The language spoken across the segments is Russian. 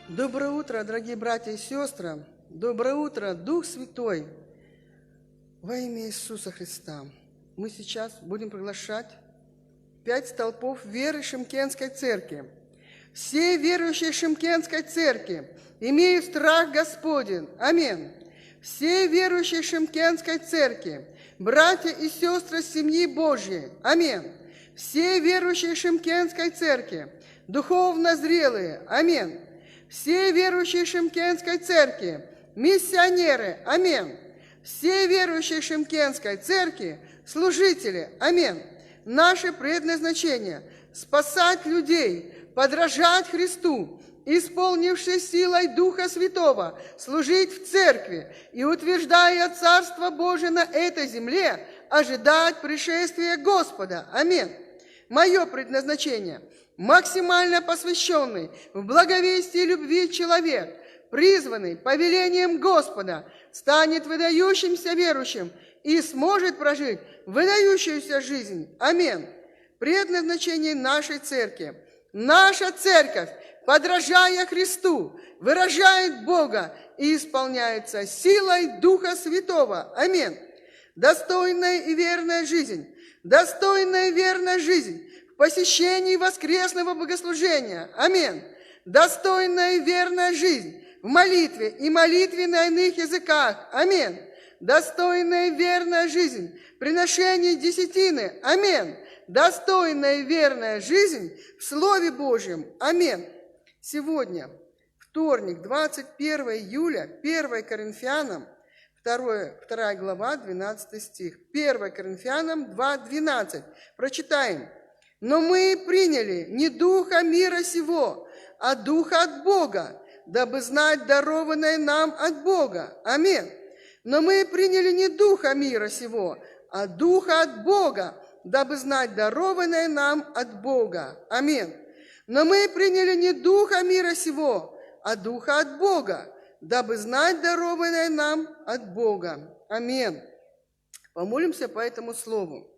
Доброе утро, дорогие братья и сестры! Доброе утро, Дух Святой! Во имя Иисуса Христа мы сейчас будем приглашать 5 столпов веры Шымкентской церкви. Все верующие Шымкентской церкви имеют страх Господень. Аминь. Все верующие Шымкентской церкви, братья и сестры семьи Божьей. Аминь. Все верующие Шымкентской церкви, духовно зрелые. Аминь. Все верующие Шымкентской церкви, миссионеры. Аминь. Все верующие Шымкентской церкви, служители. Аминь. Наше предназначение – спасать людей, подражать Христу, исполнившись силой Духа Святого, служить в церкви и, утверждая Царство Божие на этой земле, ожидать пришествия Господа. Аминь. Мое предназначение – максимально посвященный в благовестии любви человек, призванный повелением Господа, станет выдающимся верующим и сможет прожить выдающуюся жизнь. Аминь. Предназначение нашей церкви. Наша церковь, подражая Христу, выражает Бога и исполняется силой Духа Святого. Аминь. Достойная и верная жизнь. Достойная и верная жизнь в посещении воскресного богослужения. Аминь. Достойная и верная жизнь в молитве и молитве на иных языках. Аминь. Достойная и верная жизнь в приношении десятины. Аминь. Достойная и верная жизнь в Слове Божьем. Аминь. Сегодня, вторник, 21 июля, 1 Коринфянам, 2 глава, 12 стих. 1 Коринфянам 2:12. Прочитаем. «Но мы приняли не духа мира сего, а духа от Бога, дабы знать дарованное нам от Бога». Аминь. «Но мы приняли не духа мира сего, а духа от Бога, дабы знать дарованное нам от Бога». Аминь. «Но мы приняли не духа мира сего, а духа от Бога, дабы знать дарованное нам от Бога». Аминь. Помолимся по этому слову.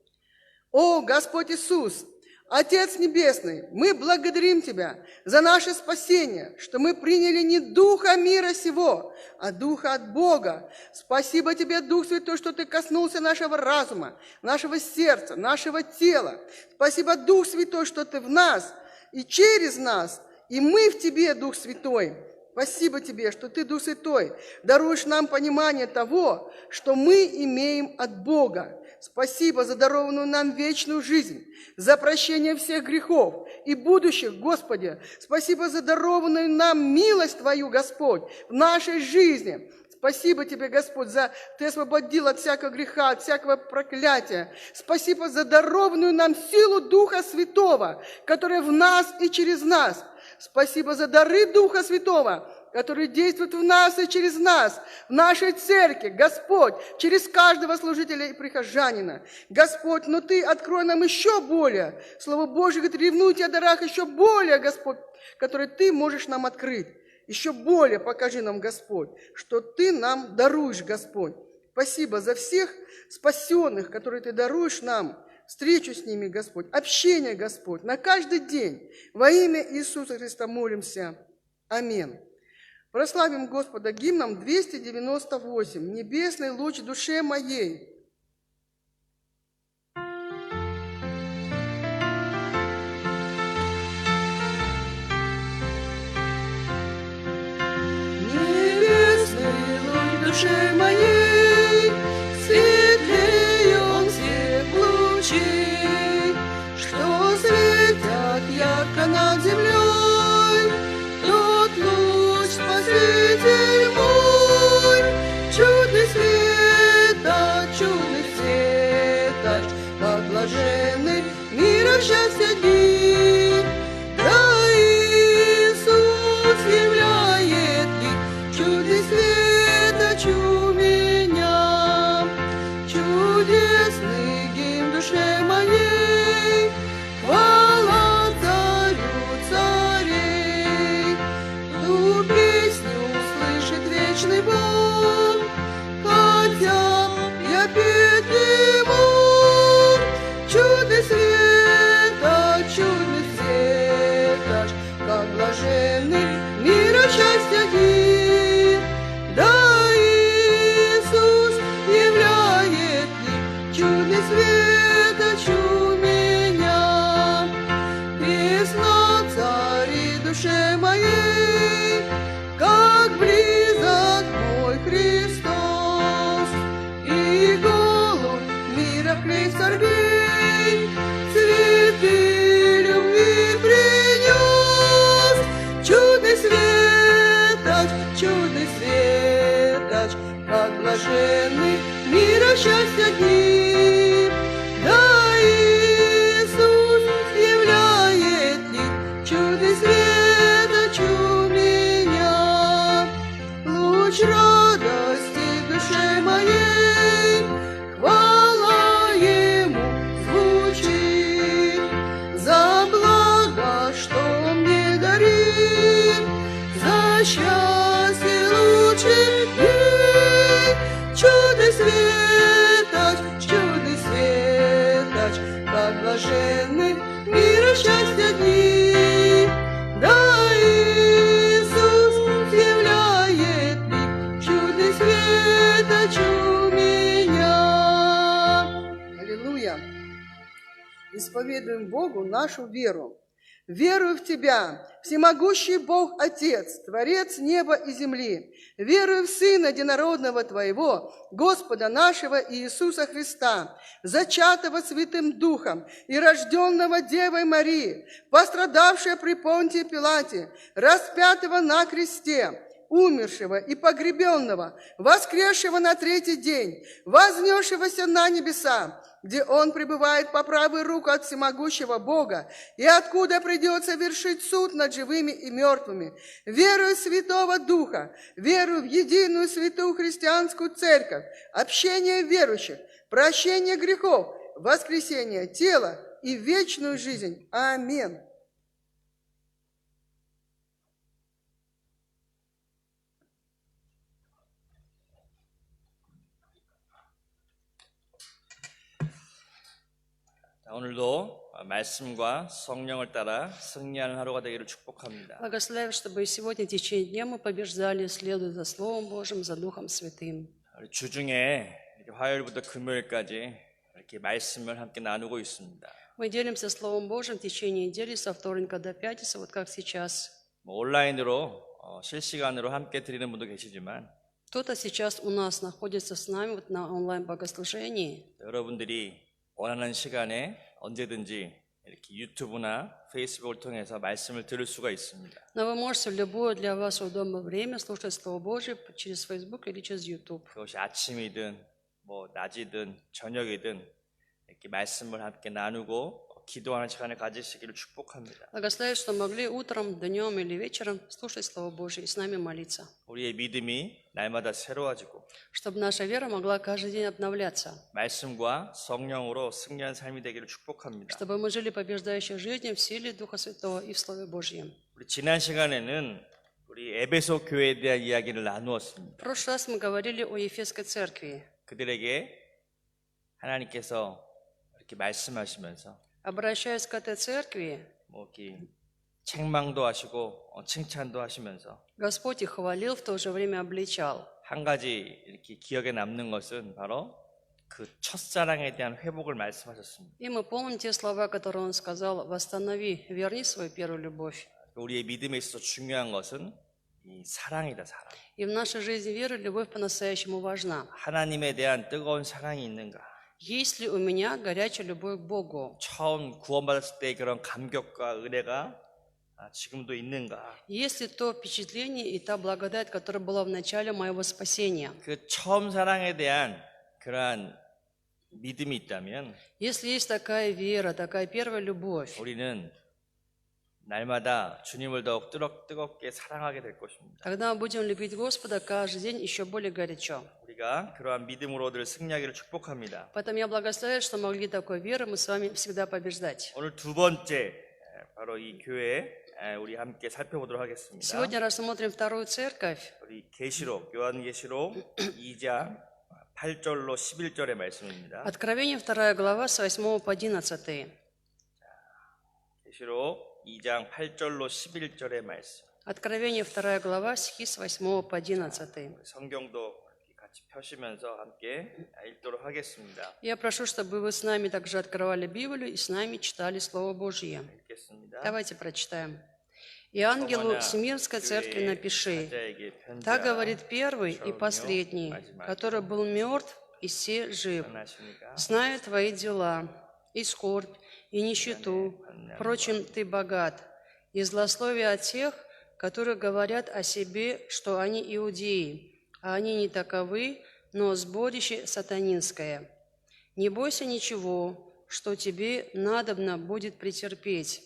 О, Господь Иисус, Отец Небесный, мы благодарим Тебя за наше спасение, что мы приняли не духа мира сего, а духа от Бога. Спасибо Тебе, Дух Святой, что Ты коснулся нашего разума, нашего сердца, нашего тела. Спасибо, Дух Святой, что Ты в нас и через нас, и мы в Тебе, Дух Святой. Спасибо Тебе, что Ты, Дух Святой, даруешь нам понимание того, что мы имеем от Бога. Спасибо за дарованную нам вечную жизнь, за прощение всех грехов и будущих, Господи. Спасибо за дарованную нам милость Твою, Господь, в нашей жизни. Спасибо Тебе, Господь, за Ты освободил от всякого греха, от всякого проклятия. Спасибо за дарованную нам силу Духа Святого, которая в нас и через нас. Спасибо за дары Духа Святого, которые действуют в нас и через нас, в нашей церкви, Господь, через каждого служителя и прихожанина. Господь, но Ты открой нам еще более. Слово Божье говорит, ревнуйте о дарах еще более, Господь, которые Ты можешь нам открыть. Еще более покажи нам, Господь, что Ты нам даруешь, Господь. Спасибо за всех спасенных, которые Ты даруешь нам, встречу с ними, Господь, общение, Господь, на каждый день. Во имя Иисуса Христа молимся. Аминь. Прославим Господа гимном 298. «Небесный луч душе моей». Небесный луч душе моей, светлее он всех лучей, что светят ярко над землей. Тот луч Спаситель мой, чудный светоч, как блаженный мира счастья дни. Да Иисус являет лик, чудный светоч у меня, чудесный гимн душе моей, хвала царю царей. Ту песню услышит вечный Бог, хотя я петь не мог. Чудный светоч чудный светоч, как блаженны мира счастья дни. Да Иисус являет лик, чудный светоч у меня. Луч радости в душе моей, хвала Ему звучит за благо, что мне дарит, за счастье лучших дней. Чудный светоч, как блаженны мира счастья дни. Да Иисус являет лик, чудный светоч у меня. Аллилуйя! Исповедуем Богу нашу веру. Верую в Тебя, всемогущий Бог Отец, Творец неба и земли. Верую в Сына Единородного Твоего, Господа нашего Иисуса Христа, зачатого Святым Духом и рожденного Девой Марии, пострадавшего при Понтии Пилате, распятого на кресте, умершего и погребенного, воскресшего на третий день, вознесшегося на небеса, где Он пребывает по правую руку от всемогущего Бога, и откуда придет совершить суд над живыми и мертвыми. Верую в Святого Духа, верую в единую святую христианскую церковь, общение верующих, прощение грехов, воскресение тела и вечную жизнь. Аминь. 오늘도 말씀과 성령을 따라 승리하는 하루가 되기를 축복합니다. Благословляю, чтобы и сегодня в течение дня мы побеждали, следуя за Словом Божьим, за Духом Святым. 우리 주중에 이렇게 화요일부터 금요일까지 이렇게 말씀을 함께 나누고 있습니다. Мы делимся Словом Божьим в течение недели со вторника до пятницы, вот как сейчас. 온라인으로 실시간으로 함께 드리는 분도 계시지만 Кто-то сейчас у нас находится с нами вот на онлайн-богослужении. 여러분들이 원하는 시간에 언제든지 이렇게 유튜브나 페이스북을 통해서 말씀을 들을 수가 있습니다. Но вы можете в любое для вас удобное время слушать Слово Божье через Facebook или через YouTube. 그것이 아침이든 낮이든 저녁이든 이렇게 말씀을 함께 나누고 기도하는 시간을 가지시기를 축복합니다. Благословляю, что могли утром, днем или вечером слушать Слово Божье и с нами молиться. 우리의 믿음이 날마다 새로워지고 Чтобы наша вера могла каждый день обновляться. 말씀과 성령으로 승리한 삶이 되기를 축복합니다. Чтобы мы жили побеждающей жизнью в силе Духа Святого и в Слове Божьем. 우리 지난 시간에는 우리 에베소 교회에 대한 이야기를 나누었습니다. В прошлый раз мы говорили о Ефесской церкви. 그들에게 하나님께서 이렇게 말씀하시면서 Обращаясь к этой церкви, 이렇게 책망도 하시고 칭찬도 하시면서 Господь их хвалил, в то же время обличал. 한 가지 이렇게 기억에 남는 것은 바로 그 첫사랑에 대한 회복을 말씀하셨습니다. И мы помним те слова, которые Он сказал: «Восстанови, верни свою первую любовь». 우리의 믿음에 있어서 중요한 것은 이 사랑이다, 사랑. И в нашей жизни веры любовь по-настоящему важна. 하나님에 대한 뜨거운 사랑이 있는가? Есть ли у меня горячая любовь к Богу? 처음 구원받았을 때 그런 감격과 은혜가 지금도 있는가? Есть ли то впечатление и та благодать, которая была в начале моего спасения? 그 처음 사랑에 대한 그러한 믿음이 있다면 Если есть такая вера, такая первая любовь, 우리는 날마다 주님을 더욱 뜨겁게 사랑하게 될 것입니다. тогда мы будем любить Господа каждый день еще более горячо. 우리가 그러한 믿음으로 늘 승리하기를 축복합니다. Поэтому я благословляю, что могли такой верой мы с вами всегда побеждать. 오늘 두 번째 바로 이 교회 우리 함께 살펴보도록 하겠습니다. Сегодня рассмотрим вторую церковь. 우리 계시록 요한계시록 2장 8절로 11절의 말씀입니다. Откровение 2 глава с 8 по 11. 계시록 2장 8절로 11절의 말씀. Откровение 2 глава, стихи с 8 по 11. 성경도 같이 펴시면서 함께 읽도록 하겠습니다. Я прошу, чтобы вы с нами также открывали Библию и с нами читали Слово Божье. 읽겠습니다. Давайте прочитаем. «И ангелу Смирнской церкви напиши, так говорит первый и последний, который был мертв и се жив. Знаю твои дела, и скорбь, и нищету, впрочем, ты богат, и злословие от тех, которые говорят о себе, что они иудеи, а они не таковы, но сборище сатанинское. Не бойся ничего, что тебе надобно будет претерпеть.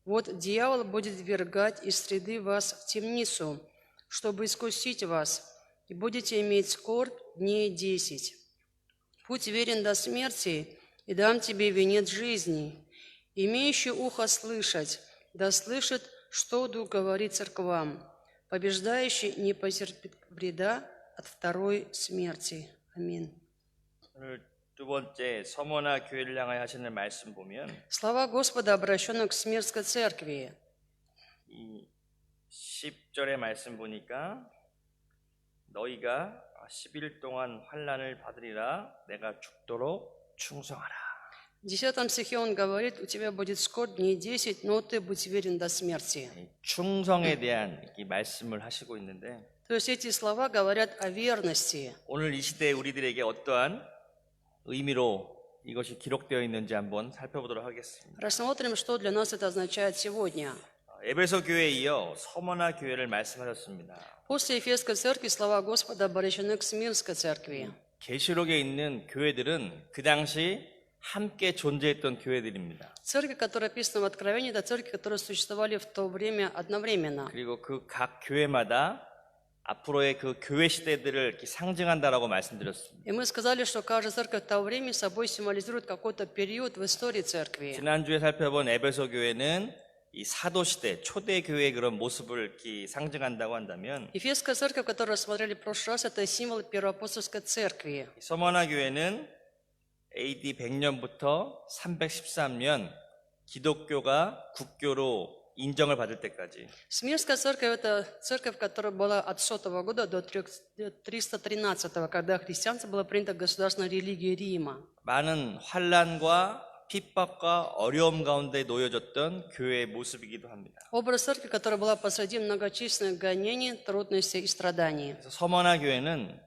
Вот дьявол будет ввергать из среды вас в темницу, чтобы искусить вас, и будете иметь скорбь дней 10. Будь верен до смерти, и дам тебе венец жизни. Имеющий ухо слышать, да слышит, что Дух говорит церквам. Побеждающий не потерпит вреда от второй смерти. Аминь. 오늘 두 번째 서머나 교회를 향하여 하시는 말씀 보면 Слова Господа, обращенных к Смирнской церкви. 이 10절의 말씀 보니까 너희가 10일 동안 환난을 받으리라 내가 죽도록 충성하라. В 10 стихе он говорит, у тебя будет скорбь дней 10, но ты будь верен до смерти. 이 충성에 대한 이 말씀을 하시고 있는데 То есть эти слова говорят о верности. 오늘 이 시대에 우리들에게 어떠한 의미로 이것이 기록되어 있는지 한번 살펴보도록 하겠습니다. Рассмотрим, что для нас это означает сегодня. 에베소 교회에 이어 서머나 교회를 말씀하셨습니다. После Ефесской церкви слова Господа обращены к Смирнской церкви. 계시록에 있는 교회들은 그 당시 함께 존재했던 교회들입니다. Церкви, которые описаны в Откровении, это церкви, которые существовали в то время одновременно. 그리고 그 각 교회마다 앞으로의 그 교회 시대들을 이렇게 상징한다라고 말씀드렸습니다. И мы сказали, что каждая церковь в то время собой символизирует какой-то период в истории церкви. 지난주에 살펴본 에베소 교회는 이 사도 시대 초대 교회의 그런 모습을 이렇게 상징한다고 한다면 Ефесская церковь, которую рассмотрели в прошлый раз, это символ первоапостольской церкви. 서머나 교회는 AD 100년부터 313년 기독교가 국교로 인정을 받을 때까지 Смирнская церковь – это церковь, которая была от 100 года до 313, когда христианство было принято государственной религией Рима. 많은 환난과 핍박과 어려움 가운데 놓여졌던 교회의 모습이기도 합니다. Образ церкви, которая была посреди многочисленных гонений, трудностей и страданий. 그래서 서머나 교회는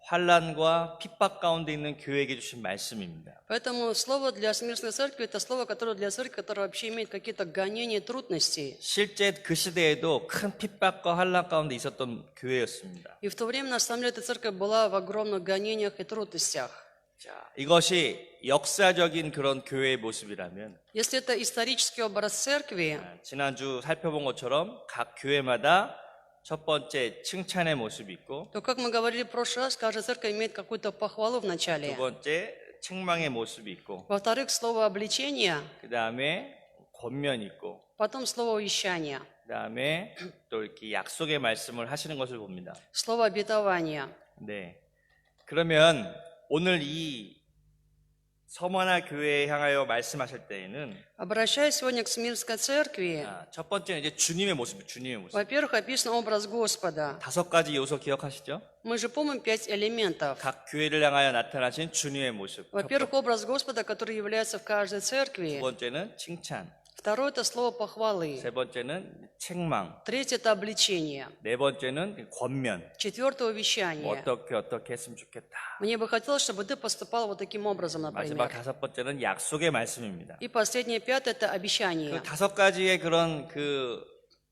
환난과 핍박 가운데 있는 교회에게 주신 말씀입니다. Поэтому слово для Смирнской церкви – это слово, которое для церкви, которая вообще имеет какие-то гонения, трудности. 실제 그 시대에도 큰 핍박과 환난 가운데 있었던 교회였습니다. И в то время, на самом деле, эта церковь была в огромных гонениях и трудностях. 자, 이것이 역사적인 그런 교회의 모습이라면 Если это исторический образ церкви, 지난주 살펴본 것처럼 각 교회마다 첫 번째 칭찬의 모습이 있고 то, как мы говорили в прошлый раз, каждая церковь имеет какую-то похвалу в 두 начале. 번째 책망의 모습이 있고 Во-вторых, слово обличения, 그 다음에 권면이 있고 потом слово увещания, 그 다음에 또 이렇게 약속의 말씀을 하시는 것을 봅니다. слово обетования. 네. 그러면 오늘 이 서머나 교회에 향하여 말씀하실 때에는 Обращаясь сегодня к Смирнской церкви, 첫 번째는 이제 주님의 모습, 주님의 모습. во-первых, описан образ Господа. 5가지 요소 기억하시죠? Мы же помним 5 элементов. 각 교회를 향하여 나타나신 주님의 모습. 첫 Во-первых, образ Господа, который является в каждой 두 церкви. 번째는 칭찬. Второе – это слово похвалы. 세 번째는 책망. Третье – это обличение. 네 번째는 권면. Четвертое – 뭐 увещание. 어떻게 했으면 좋겠다. Мне бы хотелось, чтобы ты поступал вот таким образом, 마지막 например. 5번째는 약속의 말씀입니다. И последнее, пятое – это 그 обещание. 5가지의 그런 그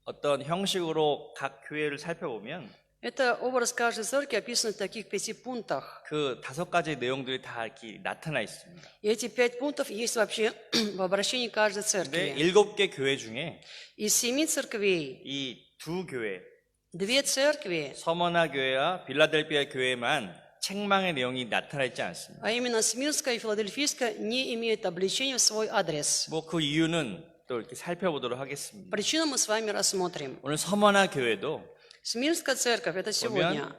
어떤 형식으로 각 교회를 살펴보면 Это образ каждой церкви описан в таких 5 пунктах. 그 5가지 내용들이 다 이렇게 나타나 있습니다. И эти 5 пунктов есть вообще в обращении каждой 근데 церкви. 7개 교회 중에 Из 7 церквей, 이 두 교회, 2 церкви, 서머나 교회와 빌라델피아 교회만 책망의 내용이 나타나 있지 않습니다. а именно Смирнская и Филадельфийская, не имеют обличения в свой адрес. 뭐 그 이유는 또 이렇게 살펴보도록 하겠습니다. Причину мы с вами рассмотрим. 오늘 서머나 교회도 Смирнская церковь – это сегодня. 보면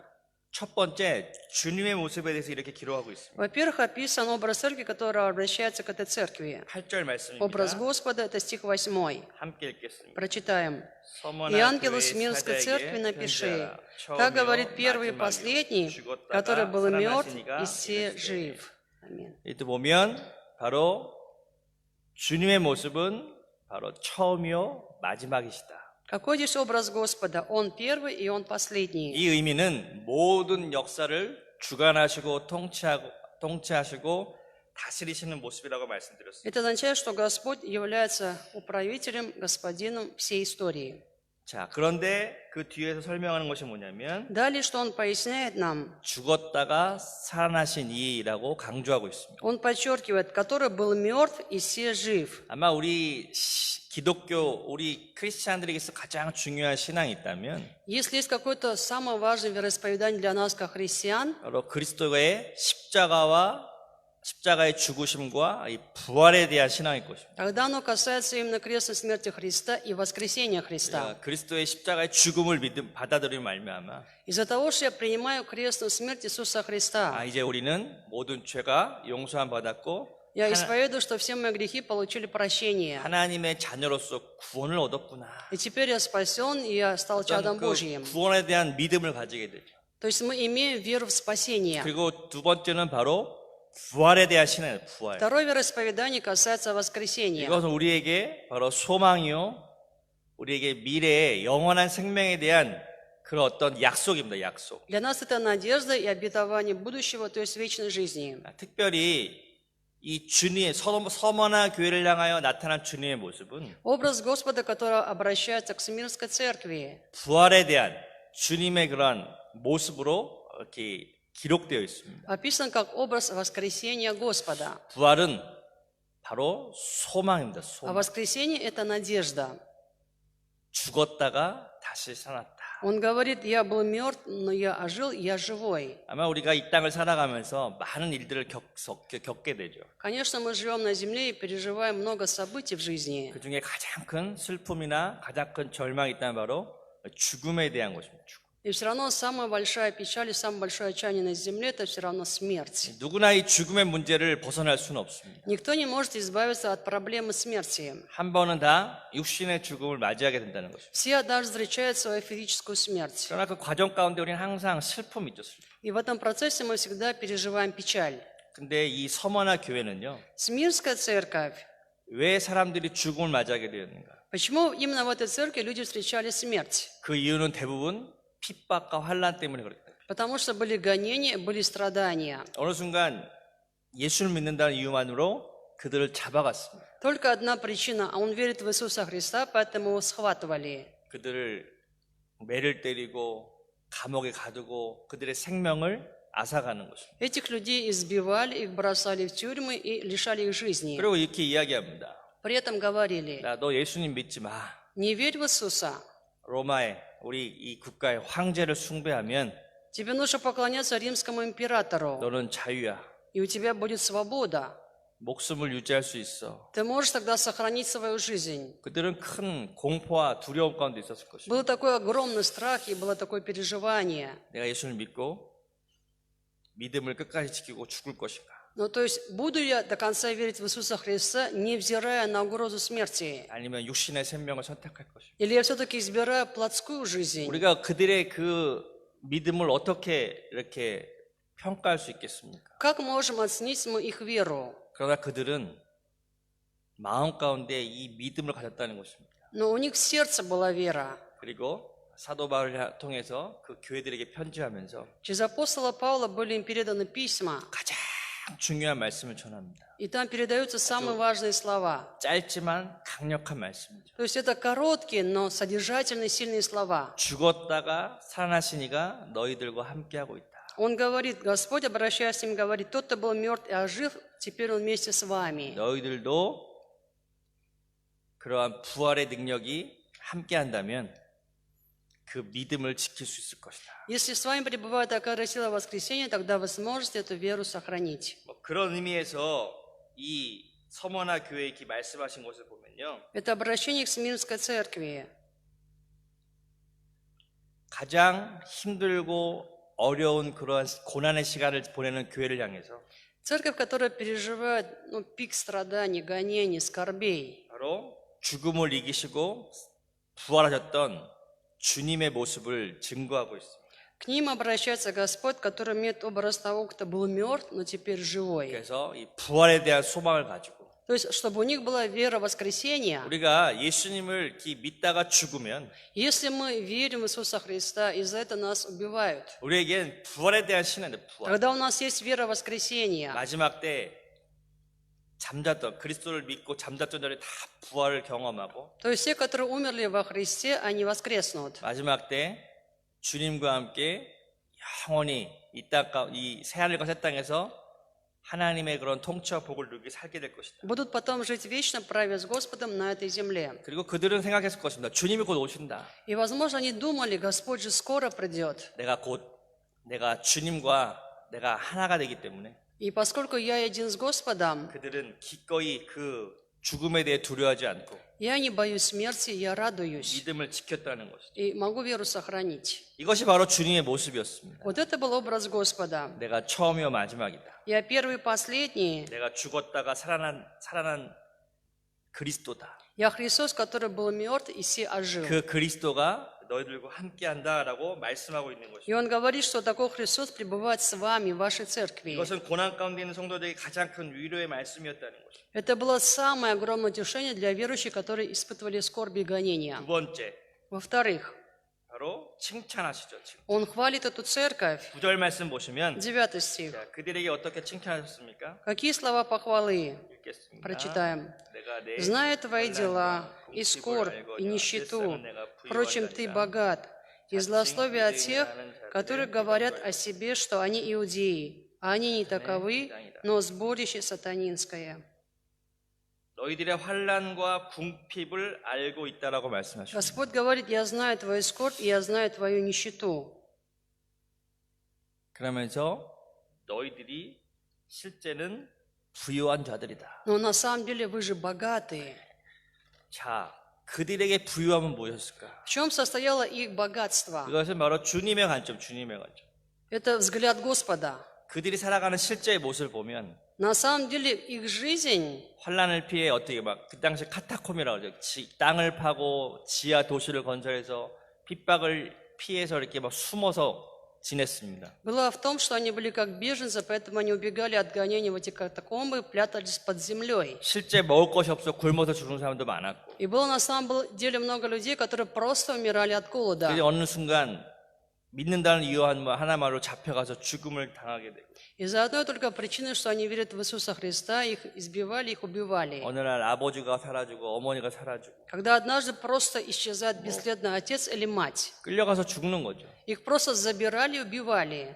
첫 번째 주님의 모습에 대해서 이렇게 기록하고 있습니다. Во-первых, описан образ церкви, которая обращается к этой церкви. 8절 Образ 말씀입니다. Господа – это стих 8. 함께 읽겠습니다. Прочитаем. «И 서머나 ангелу 교회 Смирнской церкви 사자에게 напиши, 편지하라. так 처음이요 говорит первый и 마지막이요 последний, 죽었다가 который был мертв 살아나시니가 и все 이르시되». жив». Аминь. 이때 보면 바로 주님의 모습은 바로 처음이요 마지막이시다. Какой здесь образ Господа? Он первый и Он последний. 이 의미는 모든 역사를 주관하시고 통치하시고 다스리시는 모습이라고 말씀드렸습니다. Это означает, что Господь является управителем, господином всей истории. 자, 그런데 그 뒤에서 설명하는 것이 뭐냐면 Далее, что он поясняет нам? 죽었다가 살아나신 이라고 강조하고 있습니다. Он подчеркивает, который был мертв и се жив. 아마 우리 기독교, 우리 크리스찬들에게서 가장 중요한 신앙이 있다면 Если есть какое-то самое важное вероисповедание для нас, как христиан, 바로 그리스도의 십자가의 죽으심과 이 부활에 대한 신앙일 것입니다. тогда оно касается именно крестной смерти Христа и воскресения Христа. 그리스도의 십자가의 죽음을 받아들이면 말미암아 Из-за того, что я принимаю крестную смерть Иисуса Христа, 이제 우리는 모든 죄가 용서함 받았고 я исповедую, что все мои грехи получили прощение. 하나님의 자녀로서 구원을 얻었구나. И теперь я спасен, и я стал чадом 그 Божьим. 구원에 대한 믿음을 가지게 되죠. То есть мы имеем веру в спасение. 그리고 두 번째는 바로 부활에 대한 신앙이에요. 부활. Второе вероисповедание касается воскресения. 이것은 우리에게 바로 소망이요, 우리에게 미래의 영원한 생명에 대한 그런 어떤 약속입니다. 약속. Для нас это надежда и обетование будущего, то есть вечной жизни. 특별히 이 주님의 서머나 교회를 향하여 나타난 주님의 모습은 Образ Господа, который обращается к Смирнской церкви, 부활에 대한 주님의 그런 모습으로 이렇게 기록되어 있습니다. описан как образ воскресения Господа. 부활은 바로 소망입니다. А 소망. воскресение – это надежда. 죽었다가 다시 살았다. Он говорит, я был мертв, но я ожил, я живой. 아마 우리가 이 땅을 살아가면서 많은 일들을 겪게 되죠. Конечно, мы живем на земле и переживаем много событий в жизни. 그 중에 가장 큰 슬픔이나 가장 큰 절망이 있다면 바로 죽음에 대한 것입니다. 죽음. И все равно самая большая печаль и самое большое отчаяние на земле – это все равно смерть. 누구나 이 죽음의 문제를 벗어날 수는 없습니다. Никто не может избавиться от проблемы смерти. 한 번은 다 육신의 죽음을 맞이하게 된다는 것입니다. Все однажды встречают свою физическую смерть. 그러나 그 과정 가운데 우리는 항상 슬픔이 있죠. 슬픔. И в этом процессе мы всегда переживаем печаль. 근데 이 서머나 교회는요, Смирнская церковь. 왜 사람들이 죽음을 맞이하게 되었는가? Почему именно в этой церкви люди встречали смерть? 그 이유는 대부분 핍박과 환난 때문에 그렇다. Потому что были гонения, были страдания. 어느 순간 예수를 믿는다는 이유만으로 그들을 잡아갔습니다. Только одна причина, а он верит в Иисуса Христа, поэтому его схватывали. 그들을 매를 때리고 감옥에 가두고 그들의 생명을 앗아가는 것입니다. Этих людей избивали, их бросали в тюрьмы и лишали их жизни. 그리고 이렇게 이야기합니다. При этом говорили, 야, 너 예수님 믿지 마. не верь в Иисуса. 로마에 우리 이 국가의 황제를 숭배하면 Тебе нужно поклоняться римскому императору, 너는 자유야. и у тебя будет свобода. 목숨을 유지할 수 있어. Ты можешь тогда сохранить свою жизнь. 그들은 큰 공포와 두려움 가운데 있었을 것입니다. Был такой огромный страх и было такое переживание. 내가 예수를 믿고 믿음을 끝까지 지키고 죽을 것인가? Ну, то есть, буду я до конца верить в Иисуса Христа, невзирая на угрозу смерти? 아니면 육신의 생명을 선택할 것인가? Или я все-таки избираю плотскую жизнь? 우리가 그들의 그 믿음을 어떻게 이렇게 평가할 수 있겠습니까? Как можем оценить мы их веру? 그러나 그들은 마음 가운데 이 믿음을 가졌다는 것입니다. Но у них в сердце была вера. 그리고 사도 바울을 통해서 그 교회들에게 편지하면서 Через апостола Павла были им переданы письма, 가장 중요한 말씀을 전합니다. и там передаются самые важные слова. 짧지만 강력한 말씀이죠. То есть это короткие, но содержательные, сильные слова. 죽었다가 살아나시니가 너희들과 함께하고 있다. Он говорит, Господь, обращаясь к ним, говорит, тот, кто был мертв и ожив, теперь он вместе с вами. 너희들도 그러한 부활의 능력이 함께한다면 그 믿음을 지킬 수 있을 것이다. Если с вами пребывает такая сила воскресения, тогда вы сможете эту веру сохранить. 그런 의미에서 이 서머나 교회에 이렇게 말씀하신 것을 보면요, Это обращение к Смирнской церкви. 가장 힘들고 어려운 그러한 고난의 시간을 보내는 교회를 향해서 Церковь, которая переживает пик страданий, гонений, скорбей. 바로 죽음을 이기시고 부활하셨던 주님의 모습을 증거하고 있습니다. К ним обращается Господь, который имеет образ того, кто был мертв, но теперь живой. 그래서 이 부활에 대한 소망을 가지고 То есть, чтобы у них была вера воскресения. 우리가 예수님을 이렇게 믿다가 죽으면 Если мы верим в Иисуса Христа, и за это нас убивают. 우리에겐 부활에 대한 신앙인데 부활. Когда у нас есть вера воскресения, 마지막 때 잠잤던 그리스도를 믿고 잠잤던 자들이 다 부활을 경험하고 То есть все, которые умерли во Христе, они воскреснут. 마지막 때 주님과 함께 영원히 이 새하늘과 새 땅에서 하나님의 그런 통치와 복을 누리게 살게 될 것이다. Будут потом жить вечно, правя с Господом на этой земле. 그리고 그들은 생각했을 것입니다. 주님이 곧 오신다. И, возможно, они думали, Господь же скоро придет. 내가 주님과 내가 하나가 되기 때문에 И поскольку я един с Господом, 그들은 기꺼이 그 죽음에 대해 두려워하지 않고 я не боюсь смерти, я радуюсь. 믿음을 지켰다는 것이죠. И могу веру сохранить. 이것이 바로 주님의 모습이었습니다. Вот это был образ Господа. 내가 처음이요 마지막이다. Я первый и последний. 내가 죽었다가 살아난 그리스도다. Я Христос, который был мертв и се ожил. 그 그리스도가 너희들과 함께한다라고 말씀하고 있는 И 것이죠. Он говорит, что такой Христос пребывает с вами в вашей церкви. 이것은 고난 가운데 있는 성도들에게 가장 큰 위로의 말씀이었다는 것이죠. Это было самое огромное утешение для верующих, которые испытывали скорби и гонения. 두 번째, Во-вторых, 바로 칭찬하시죠. Он хвалит эту церковь. 9절 말씀 보시면 9 стих. 자, 그들에게 어떻게 칭찬하셨습니까? Какие слова похвалы? 읽겠습니다. Прочитаем. 내가 내 Зная твои 환난과 дела, и 궁핍을 скорбь, 알거니와 и нищету, 세상은 내가 впрочем, ты 부유한 자니라. богат, и злословие от тех, которые говорят о себе, что они иудеи, а они не таковы, но сборище сатанинское. 너희들의 환난과 궁핍을 알고 있다라고 말씀하십니다. Господь говорит, я знаю твою скорбь, и я знаю твою нищету. 그러면서 너희들이 실제는 부유한 자들이다. Но на самом деле вы же богатые. 자, 그들에게 부유함은 무엇이었을까? В чем состояло их богатство? 그것은 바로 주님의 관점. Это взгляд Господа. 그들이 살아가는 실제의 모습을 보면 На самом деле их жизнь, 환난을 피해 어떻게 그 당시 카타콤이라고 하죠. 땅을 파고 지하 도시를 건설해서 핍박을 피해서 이렇게 막 숨어서 지냈습니다. была в том, что они были как беженцы, поэтому они убегали от гонений в эти катакомбы, прятались под землей. 실제 먹을 것이 없어 굶어서 죽는 사람도 많았고. И было на самом деле много людей, которые просто умирали от голода. 그래서 어느 순간 믿는다는 이유 하나만으로 잡혀가서 죽음을 당하게 되고. И за одной только причиной, что они верят в Иисуса Христа, их избивали, их убивали. 어느 날 아버지가 사라지고 어머니가 사라지고 Когда однажды просто исчезает бесследно отец или мать, 끌려가서 죽는 거죠. их просто забирали и убивали.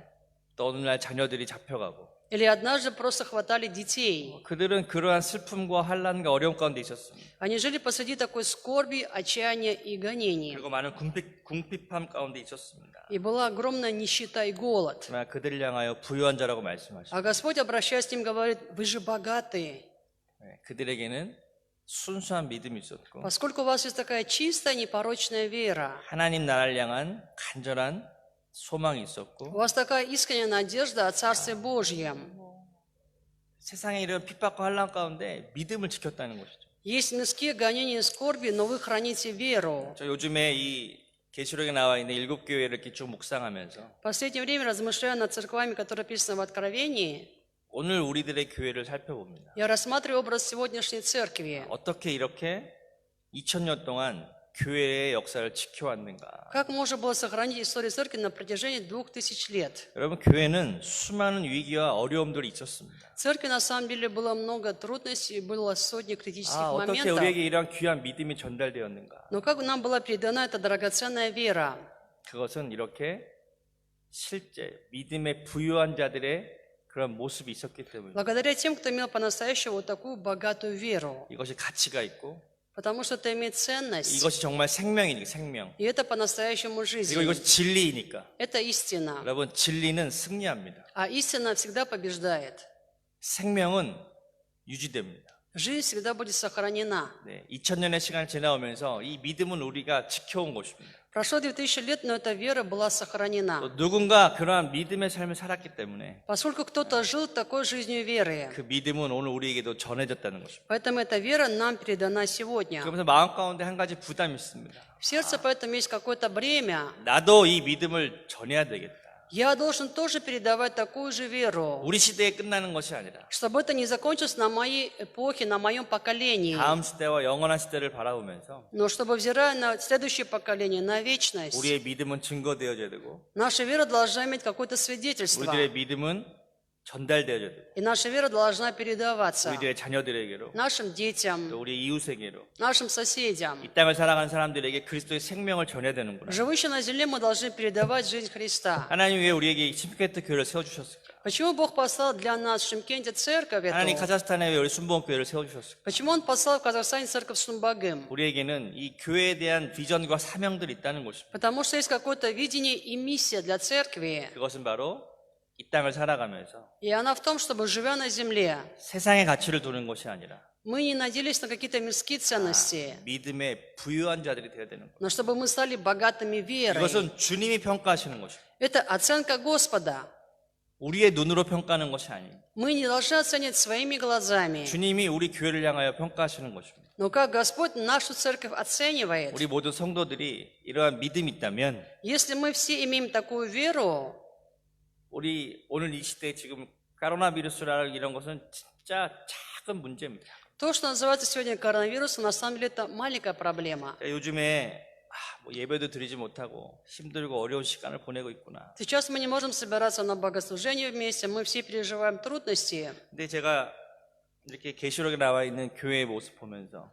또 어느 날 자녀들이 잡혀가고. Или однажды просто хватали детей. 그들은 그러한 슬픔과 환난과 어려움 가운데 있었습니다. Они жили посреди такой скорби, отчаяния и гонений. 그리고 많은 궁핍함 가운데 있었습니다. И была огромная нищета и голод. 그러나 그들을 향하여 부유한 자라고 말씀하십니다. А Господь, обращаясь к ним, говорит, вы же богатые. 그들에게는 순수한 믿음이 있었고 Поскольку у вас есть такая чистая, непорочная вера, 하나님 나라를 향한 간절한 소망이 у 있었고 вас такая искренняя надежда о Царстве Божьем. 세상에 이런 핍박과 환난 가운데 믿음을 지켰다는 것이죠. Есть мирские гонения и скорби, но вы храните веру. 저 요즘에 이 계시록에 나와 있는 7교회를 이렇게 쭉 묵상하면서 В последнее время, размышляя над церквами, которые описаны в Откровении, 오늘 우리들의 교회를 살펴봅니다. я рассматриваю образ сегодняшней церкви. 어떻게 이렇게 2000년 동안 교회의 역사를 지켜왔는가? Как можно было сохранить историю церкви на протяжении 2000 лет? 여러분, 교회는 수많은 위기와 어려움들이 있었습니다. В церкви на самом деле было много трудностей, было сотни критических 어떻게 моментов. 우리에게 이러한 귀한 믿음이 전달되었는가? Но как нам была передана эта драгоценная вера? 그것은 이렇게 실제 믿음의 부유한 자들의 그런 모습이 있었기 때문에 Благодаря тем, кто имел по-настоящему вот такую богатую веру. 이것이 가치가 있고 Потому что это имеет ценность. 이것이 정말 생명이니까 생명. И это по-настоящему жизнь. 그리고 이것이 진리이니까. Это истина. 여러분, 진리는 승리합니다. А истина всегда побеждает. 생명은 유지됩니다. Жизнь всегда будет сохранена. 네, 2000년의 시간이 지나오면서 이 믿음은 우리가 지켜온 것입니다. Прошло 2000 лет, но эта вера была сохранена. 또 누군가 그러한 믿음의 삶을 살았기 때문에 Поскольку кто-то жил такой жизнью веры. 그 믿음은 오늘 우리에게도 전해졌다는 것입니다. Поэтому эта вера нам передана сегодня. 그러면서 마음 가운데 한 가지 부담이 있습니다. В сердце поэтому есть какое-то бремя. 나도 이 믿음을 전해야 되겠다. Я должен тоже передавать такую же веру. 우리 시대에 끝나는 것이 아니라 Чтобы это не закончилось на моей эпохе, на моем поколении. 다음 시대와 영원한 시대를 바라보면서 Но чтобы, взирая на следующее поколение, на вечность, 우리의 믿음은 증거되어져야 되고 наша вера должна иметь какое-то свидетельство. 우리들의 믿음은 전달되어야 돼요. И наша вера должна передаваться 우리들의 자녀들에게로, нашим детям, 또 우리 이웃에게로, нашим соседям. 이 땅을 살아가는 사람들에게 그리스도의 생명을 전해야 되는구나. Живущие на земле мы должны передавать жизнь Христа. 하나님 왜 우리에게 심케트 교회를 세워주셨을까? Почему Бог послал для нас в Шымкенте церковь 하나님 эту? 카자흐스탄에 왜 우리 순복음 교회를 세워주셨을까? Почему Он послал в Казахстане церковь Сумбагым? 우리에게는 이 교회에 대한 비전과 사명들이 있다는 것입니다. Потому что есть какое-то видение и миссия для церкви. 그것은 바로 이 땅을 살아가면서 И она в том, чтобы, живя на земле, 세상의 가치를 두는 것이 아니라 мы не надеялись на какие-то мирские ценности, 믿음의 부유한 자들이 되어야 되는 것. но чтобы мы стали богатыми верой. 이것은 주님이 평가하시는 것입니다. Это оценка Господа. 우리의 눈으로 평가하는 것이 아닙니다. Мы не должны оценивать своими глазами. 주님이 우리 교회를 향하여 평가하시는 것입니다. Но как Господь нашу церковь оценивает? 우리 모든 성도들이 이러한 믿음이 있다면 Если мы все имеем такую веру, 우리 오늘 이 시대에 지금 코로나 비루스라는 이런 것은 진짜 작은 문제입니다. то, что называется сегодня коронавирусом, на самом деле это маленькая проблема. 요즘에 뭐 예배도 드리지 못하고 힘들고 어려운 시간을 보내고 있구나. Сейчас мы не можем собираться на богослужение вместе, мы все переживаем трудности. 근데 제가 이렇게 계시록에 나와 있는 교회의 모습 보면서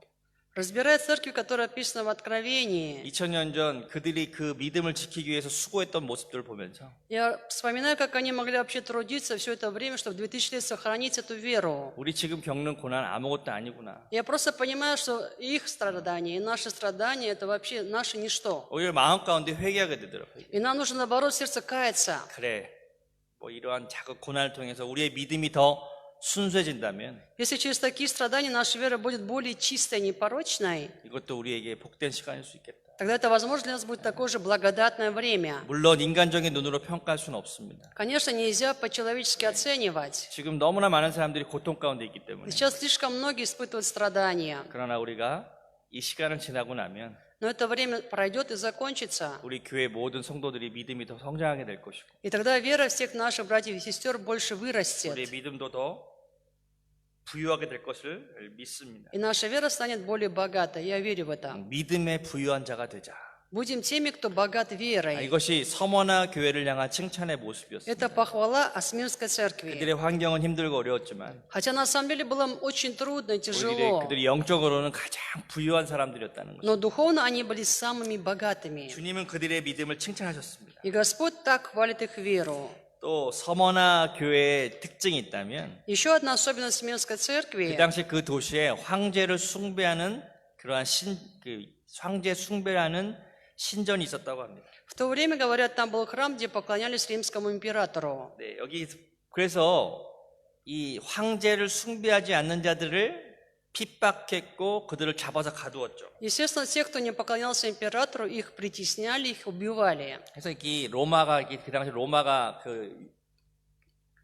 Разбирая церкви, которая описана в Откровении, 2000년 전 그들이 그 믿음을 지키기 위해서 수고했던 모습들을 보면서 я вспоминаю, как они могли вообще трудиться все это время, чтобы в 2000 лет сохранить эту веру. 우리 지금 겪는 고난 아무것도 아니구나. Я просто понимаю, что их страдания и наши страдания – это вообще наше ничто. 오히려 마음 가운데 회개하게 되더라고요. И нам нужно, наоборот, в сердце каяться. 그래, 뭐 이러한 작은 고난을 통해서 우리의 믿음이 더 순수해진다면 Если через такие страдания наша вера будет более чистой, непорочной, 이것도 우리에게 복된 시간일 수 있겠다. тогда это, возможно, для нас будет такое же благодатное время. 물론 인간적인 눈으로 평가할 수는 없습니다. Конечно, нельзя по-человечески оценивать. 지금 너무나 많은 사람들이 고통 가운데 있기 때문에. Сейчас слишком многие испытывают страдания. 그러나 우리가 이 시간을 지나고 나면 Но это время пройдет и закончится. 우리 교회 모든 성도들이 믿음이 더 성장하게 될 것이고 И тогда вера всех наших братьев и сестер больше 우리의 вырастет. 믿음도 더 부유하게 될 것을 믿습니다. И наша вера станет более богатой. Я верю в это. 믿음의 부유한 자가 되자. Будем теми, кто богат верой. 이것이 서머나 교회를 향한 칭찬의 모습이었습니다. Это похвала Осмирской церкви. 그들의 환경은 힘들고 어려웠지만 Хотя на самом деле было очень трудно и тяжело. 그들이 영적으로는 가장 부유한 사람들이었다는 것입니다. Но духовно они были самыми богатыми. 주님은 그들의 믿음을 칭찬하셨습니다. И Господь так хвалит их веру. 또 서머나 교회의 특징이 있다면 Еще одна особенность Осмирской 그 церкви. 당시 그 도시에 황제를 숭배하는 그러한 황제 숭배하는 신전이 있었다고 합니다. В то время, говорят, там был храм, где поклонялись римскому императору. 네, 여기 그래서 이 황제를 숭배하지 않는 자들을 핍박했고 그들을 잡아서 가두었죠. Естественно, те, кто не поклонялся императору, их притесняли, их убивали. 그래서 이 로마가 그 당시 로마가 그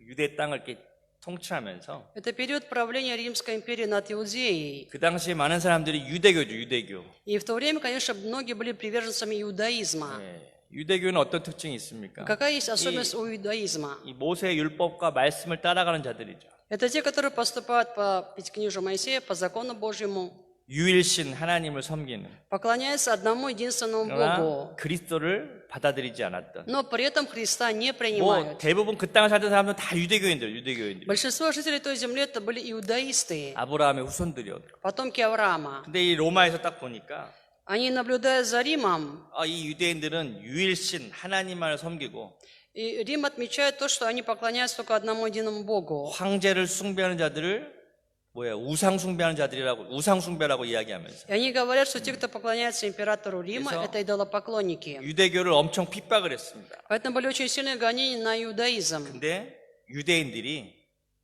유대 땅을 이렇게 통치하면서 Это период правления Римской империи над Иудеей. 그 당시에 많은 사람들이 유대교죠, 유대교. И в то время, конечно, многие были приверженцами иудаизма. 네, 유대교는 어떤 특징이 있습니까? Какая есть особенность у иудаизма? 이 모세의 율법과 말씀을 따라가는 자들이죠. Это те, которые поступают по Пятикнижию Моисея, по закону Божьему, 유일신 하나님을 섬기는 поклоняются одному единственному 그러나 Богу, 그리스도를 받아들이지 않았던 но при этом Христа не 뭐 принимают. 대부분 그 땅을 살던 사람들은 다 유대교인들. Большинство жителей той земли это были иудаисты, 아브라함의 후손들이었고. потомки Авраама. 근데 이 로마에서 딱 보니까 Они, наблюдая за Римом, 이 유대인들은 유일신 하나님만을 섬기고 и Рим отмечает то, что они поклоняются только одному единому Богу. 황제를 숭배하는 자들을 우상 숭배하는 자들이라고 우상 숭배라고 이야기하면서 И они говорят, что те, кто поклоняется императору Рима, 그래서 это идолопоклонники. 유대교를 엄청 핍박을 했습니다. Поэтому были очень сильные гонения на иудаизм. 근데 유대인들이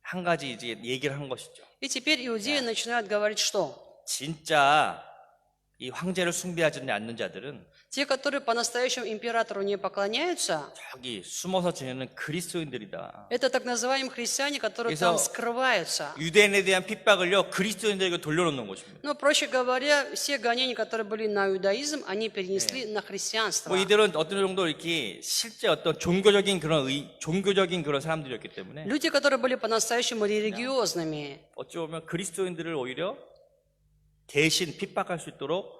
한 가지 이제 얘기를 한 것이죠. И теперь иудеи начинают говорить, что 진짜 이 황제를 숭배하지 않는 자들은 те, которые по-настоящему императору не поклоняются, 저기 숨어서 지내는 그리스도인들이다. это так называемые христиане, которые 그래서 там скрываются. 유대인에 대한 핍박을요 그리스도인들에게 돌려놓는 것입니다. Но, проще говоря, все гонения, которые были на иудаизм, они перенесли на христианство. 뭐 이들은 어떤 정도 이렇게 실제 어떤 종교적인 그런 사람들이었기 때문에 Люди, которые были по-настоящему религиозными, 어찌 보면 그리스도인들을 오히려 대신 핍박할 수 있도록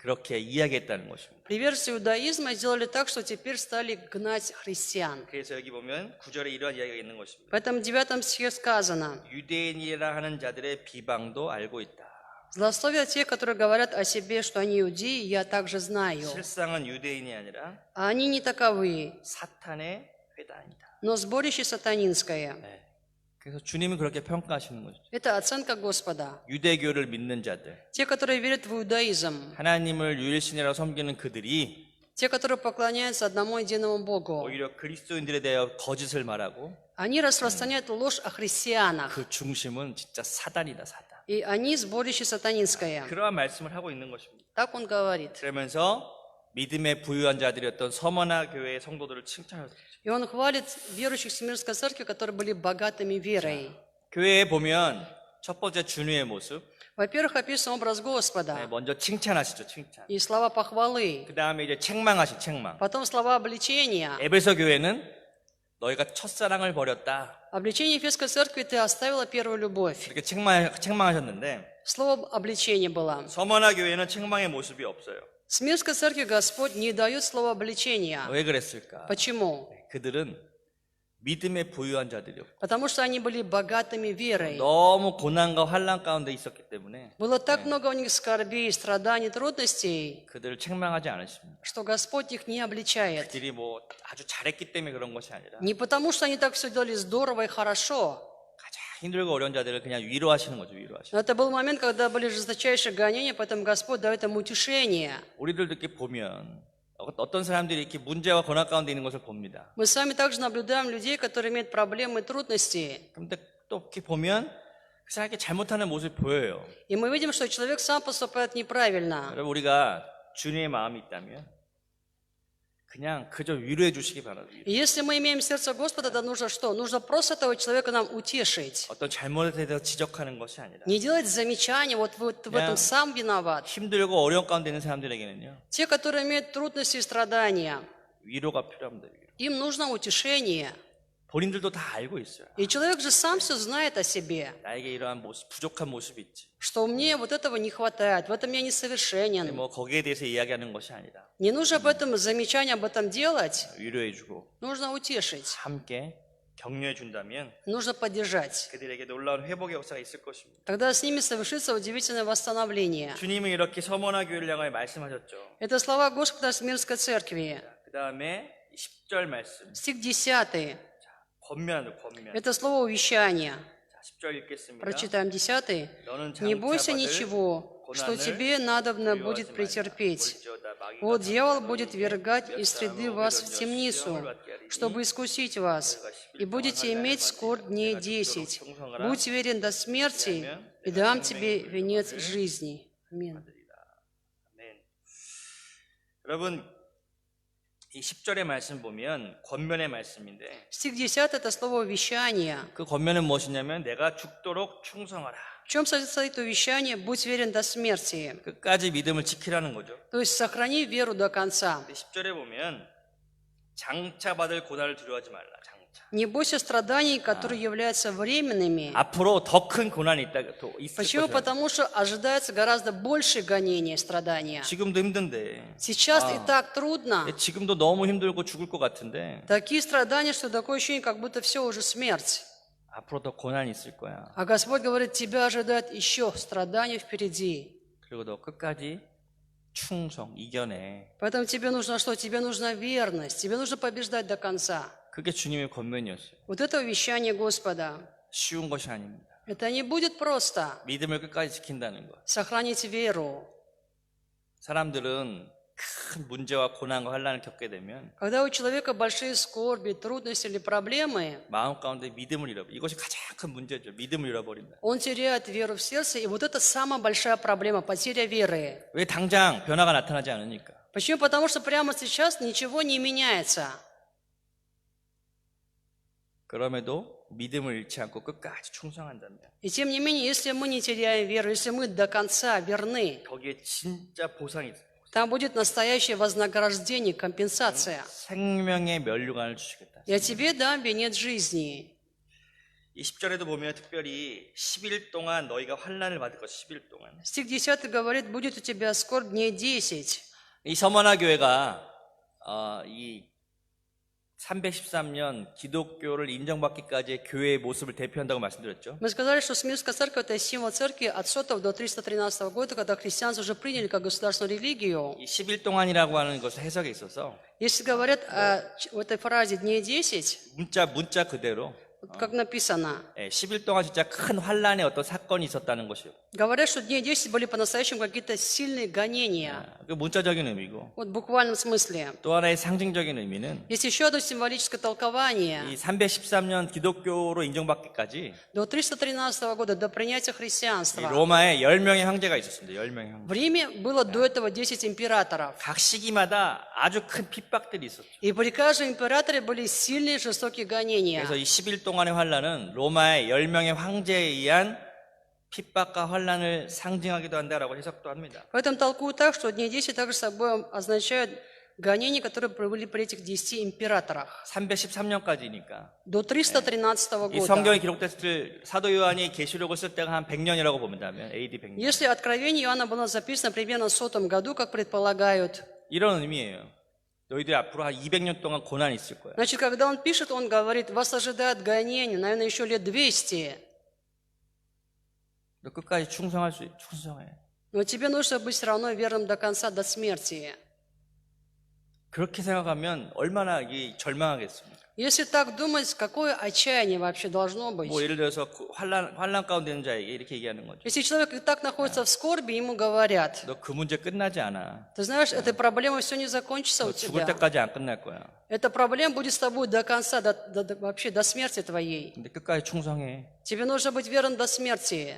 그렇게 이야기했다는 것입니다. Приверженцы иудаизма сделали так, что теперь стали гнать христиан. 그래서 여기 보면 9절에 이러한 이야기가 있는 것입니다. В этом 9 стихе сказано: 유대인이라 하는 자들의 비방도 알고 있다. «Злословят те, которые говорят о себе, что они иудеи, я также знаю. 실상은 유대인이 아니라 А они не таковы, 사탄의 회당이다. но сборище сатанинское». 네. 그래서 주님은 그렇게 평가하시는 거죠. Это оценка Господа. 유대교를 믿는 자들, Те, которые верят в иудаизм, 하나님을 유일신이라고 섬기는 그들이 те, которые поклоняются одному единому Богу, 오히려 그리스도인들에 대하여 거짓을 말하고 они распространяют ложь о христианах, 그 중심은 진짜 사단이다, 사단. и они сборище сатанинское. 그러한 말씀을 하고 있는 것입니다. Так он говорит. 그러면서 믿음에 부유한 자들이었던 서머나 교회의 성도들을 칭찬하셨어요. И он хвалит верующих Всемирской Церкви, которые были богатыми верой. 교회에 보면 첫 번째 준우의 모습, Во-первых, описан образ 네, Господа 먼저 칭찬하시죠, 칭찬. и слова похвалы. 그 다음에 이제 책망하시, 책망. Потом слова обличения. 에베소 교회는 너희가 첫사랑을 버렸다. Обличение Ефесской Церкви: ты оставила первую любовь. 이렇게 책망하셨는데 Слово обличение было. 서머나 교회는 책망의 모습이 없어요. В Смирской Церкви Господь не дает слова обличения. 왜 그랬을까? Почему? 그들은 믿음에 부유한 자들이었고 Потому что они были богатыми верой. 너무 고난과 환난 가운데 있었기 때문에 Было так много у них скорбей, страданий, трудностей, 그들을 책망하지 않으십니다. что Господь их не обличает. 그들이 뭐 아주 잘했기 때문에 그런 것이 아니라 Не потому, что они так все делали здорово и хорошо. 가장 힘들고 어려운 자들을 그냥 위로하시는 거죠, 위로하시는. Но это был момент, когда были жесточайшие гонения, поэтому Господь дает им утешение. 우리들도 이렇게 보면 어떤 사람들이 이렇게 문제와 고난 가운데 있는 것을 봅니다. Мы с вами также наблюдаем людей, которые имеют проблемы и трудности. 그런데 또 이렇게 보면 그 사람이 잘못하는 모습이 보여요. И мы видим, что человек сам поступает неправильно. 여러분 우리가 주님의 마음이 있다면 그냥 그저 위로해 주시기 바랍니다. И если мы имеем сердце Господа, то нужно что? Нужно просто этого человека нам утешить. 어떤 잘못에 대해서 지적하는 것이 아니라 Не делать замечаний, вот в этом сам виноват. 힘들고 어려운 가운데 있는 사람들에게는요 Те, которые имеют трудности и страдания, 위로가 필요합니다. 위로. им нужно утешение. 본인들도 다 알고 있어요. И человек же сам все знает о себе, 나에게 이러한 모습, 부족한 모습이 있지. что мне вот этого не хватает, в этом я несовершенен. 뭐 거기에 대해서 이야기하는 것이 아니라 Не нужно об этом замечание об этом делать, 위로해주고 нужно утешить, 함께 격려해 준다면 нужно поддержать. 그들에게 놀라운 회복의 역사가 있을 것입니다. Тогда с ними совершится удивительное восстановление. 주님은 이렇게 서머나 교회를 향하여 말씀하셨죠. Это слова Господа в Смирской Церкви. 그 다음에 10절 말씀. Стих 10. 권면하는 권면. Это слово увещания. 자, 10절 읽겠습니다. Прочитаем 10. 너는 «Не бойся 장차받을 ничего, что 고난을 тебе надобно 두려워하지 будет 말라. претерпеть. 볼지어다 마귀가 Вот дьявол 너희에게 будет вергать 몇 из среды 사람을 вас в 오히려 темницу, 시험을 받게 하리니 чтобы искусить вас, и будете иметь скорбь дней 10. Будь верен до смерти, и дам тебе венец жизни». Аминь. 아멘. 여러분 이 10절의 말씀 보면 권면의 말씀인데 Стих 10 – это слово увещания. 그 권면은 무엇이냐면 내가 죽도록 충성하라. В чем состоит увещание? Будь верен до смерти. 끝까지 믿음을 지키라는 거죠. То есть сохрани веру до конца. 근데 10절에 보면 장차 받을 고난을 두려워하지 말라. 장차. Не бойся страданий, которые являются временными. 앞으로 더 큰 고난이 있을 Почему? 것이다. Потому что ожидается гораздо больше гонений, страдания. 지금도 힘든데 Сейчас и так трудно. 지금도 너무 힘들고 죽을 것 같은데 Такие страдания, что такое ощущение, как будто все уже смерть. 앞으로 더 고난이 있을 거야. А Господь говорит, тебя ожидает еще страдания впереди. 그리고 너 끝까지 충성, 이겨내. Поэтому тебе нужно что? Тебе нужна верность. Тебе нужно побеждать до конца. 그게 주님의 권면이었어요. Вот это увещание Господа. 쉬운 것이 아닙니다. Это не будет просто 믿음을 끝까지 지킨다는 것. сохранить веру. 사람들은 큰 문제와 고난과 환난을 겪게 되면 Когда у человека большие скорби, трудности или проблемы, 마음 가운데 믿음을 잃어버려. 이것이 가장 큰 문제죠. 믿음을 잃어버린다. он теряет веру в сердце, и вот это самая большая проблема, потеря веры. 왜 당장 변화가 나타나지 않으니까? Почему? Потому что прямо сейчас ничего не меняется. 그럼에도 믿음을 잃지 않고 끝까지 충성한다면 И тем не менее, если мы не теряем веру, если мы до конца верны, 거기에 진짜 보상이 있어요. там будет настоящее вознаграждение, компенсация. 생명의 면류관을 주시겠다. Я тебе дам венец жизни. 이 10절에도 보면 특별히 10일 동안 너희가 환난을 받을 것, 10일 동안. Стих 10 говорит, будет у тебя скорбь дней 10. 이 서머나 교회가 이 313년 기독교를 인정받기까지의 교회의 모습을 대표한다고 말씀드렸죠. Мы сказали, что Смирнская церковь – это символ церкви от 100 до 313 года, когда христианство уже приняли как государственную религию. 이 10일 동안이라고 하는 것을 해석에 있어서 Если говорят в этой фразе «дней 10», 문자 그대로 вот как написано, 10일 동안 진짜 큰 환난의 어떤 사건이 있었다는 것이요. говорят, что дней 10 были по-настоящему какие-то сильные гонения. 그 문자적인 의미고 Вот в буквальном смысле. 또 하나의 상징적인 의미는 Есть еще одно символическое толкование. 이 313년 기독교로 인정받기까지 До 313 года, до принятия 이 христианства, 로마에 10명의 형제가 있었습니다. 10명의 형제. в Риме было до этого 10 императоров. 각 시기마다 아주 큰 핍박들이 있었죠. И при каждом императоре были сильные жестокие гонения. 그래서 이 10일 동안의 환란은 로마의 10명의 황제에 의한 핍박과 환란을 상징하기도 한다라고 해석도 합니다. Поэтому толкую так, что дни 10 также собой означают гонения, которые были при этих 10 императорах. 313년까지니까 До 313 이 года. 성경이 기록됐을 사도 요한이 계시록을 쓸 때가 한 100년이라고 본다면 AD 100년. Если Откровение Иоанна было записано примерно в 100 году, как предполагают, 이런 의미예요. 너희들이 앞으로 한 200년 동안 고난이 있을 거야. значит, когда он пишет, он говорит, вас ожидает гонение, наверное, еще лет 200. 너 끝까지 충성해. Но тебе нужно быть все равно верным до конца, до смерти. 그렇게 생각하면 얼마나 이 절망하겠습니까? Если так думать, какое отчаяние вообще должно быть? 뭐 예를 들어서 그 환란 가운데 있는 자에게 이렇게 얘기하는 거죠. Если человек и так находится в скорби, ему говорят, 너 그 문제 끝나지 않아. ты знаешь, эта проблема все не закончится у 너 죽을 тебя. 때까지 안 끝날 거야. Эта проблема будет с тобой до конца, вообще до смерти твоей. 근데 끝까지 충성해. Тебе нужно быть верным до смерти.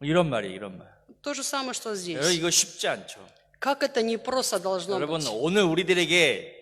이런 말이에요, 이런 말. То же самое, что 여러분 здесь. 이거 쉽지 않죠. Как это непросто должно 여러분 быть? 오늘 우리들에게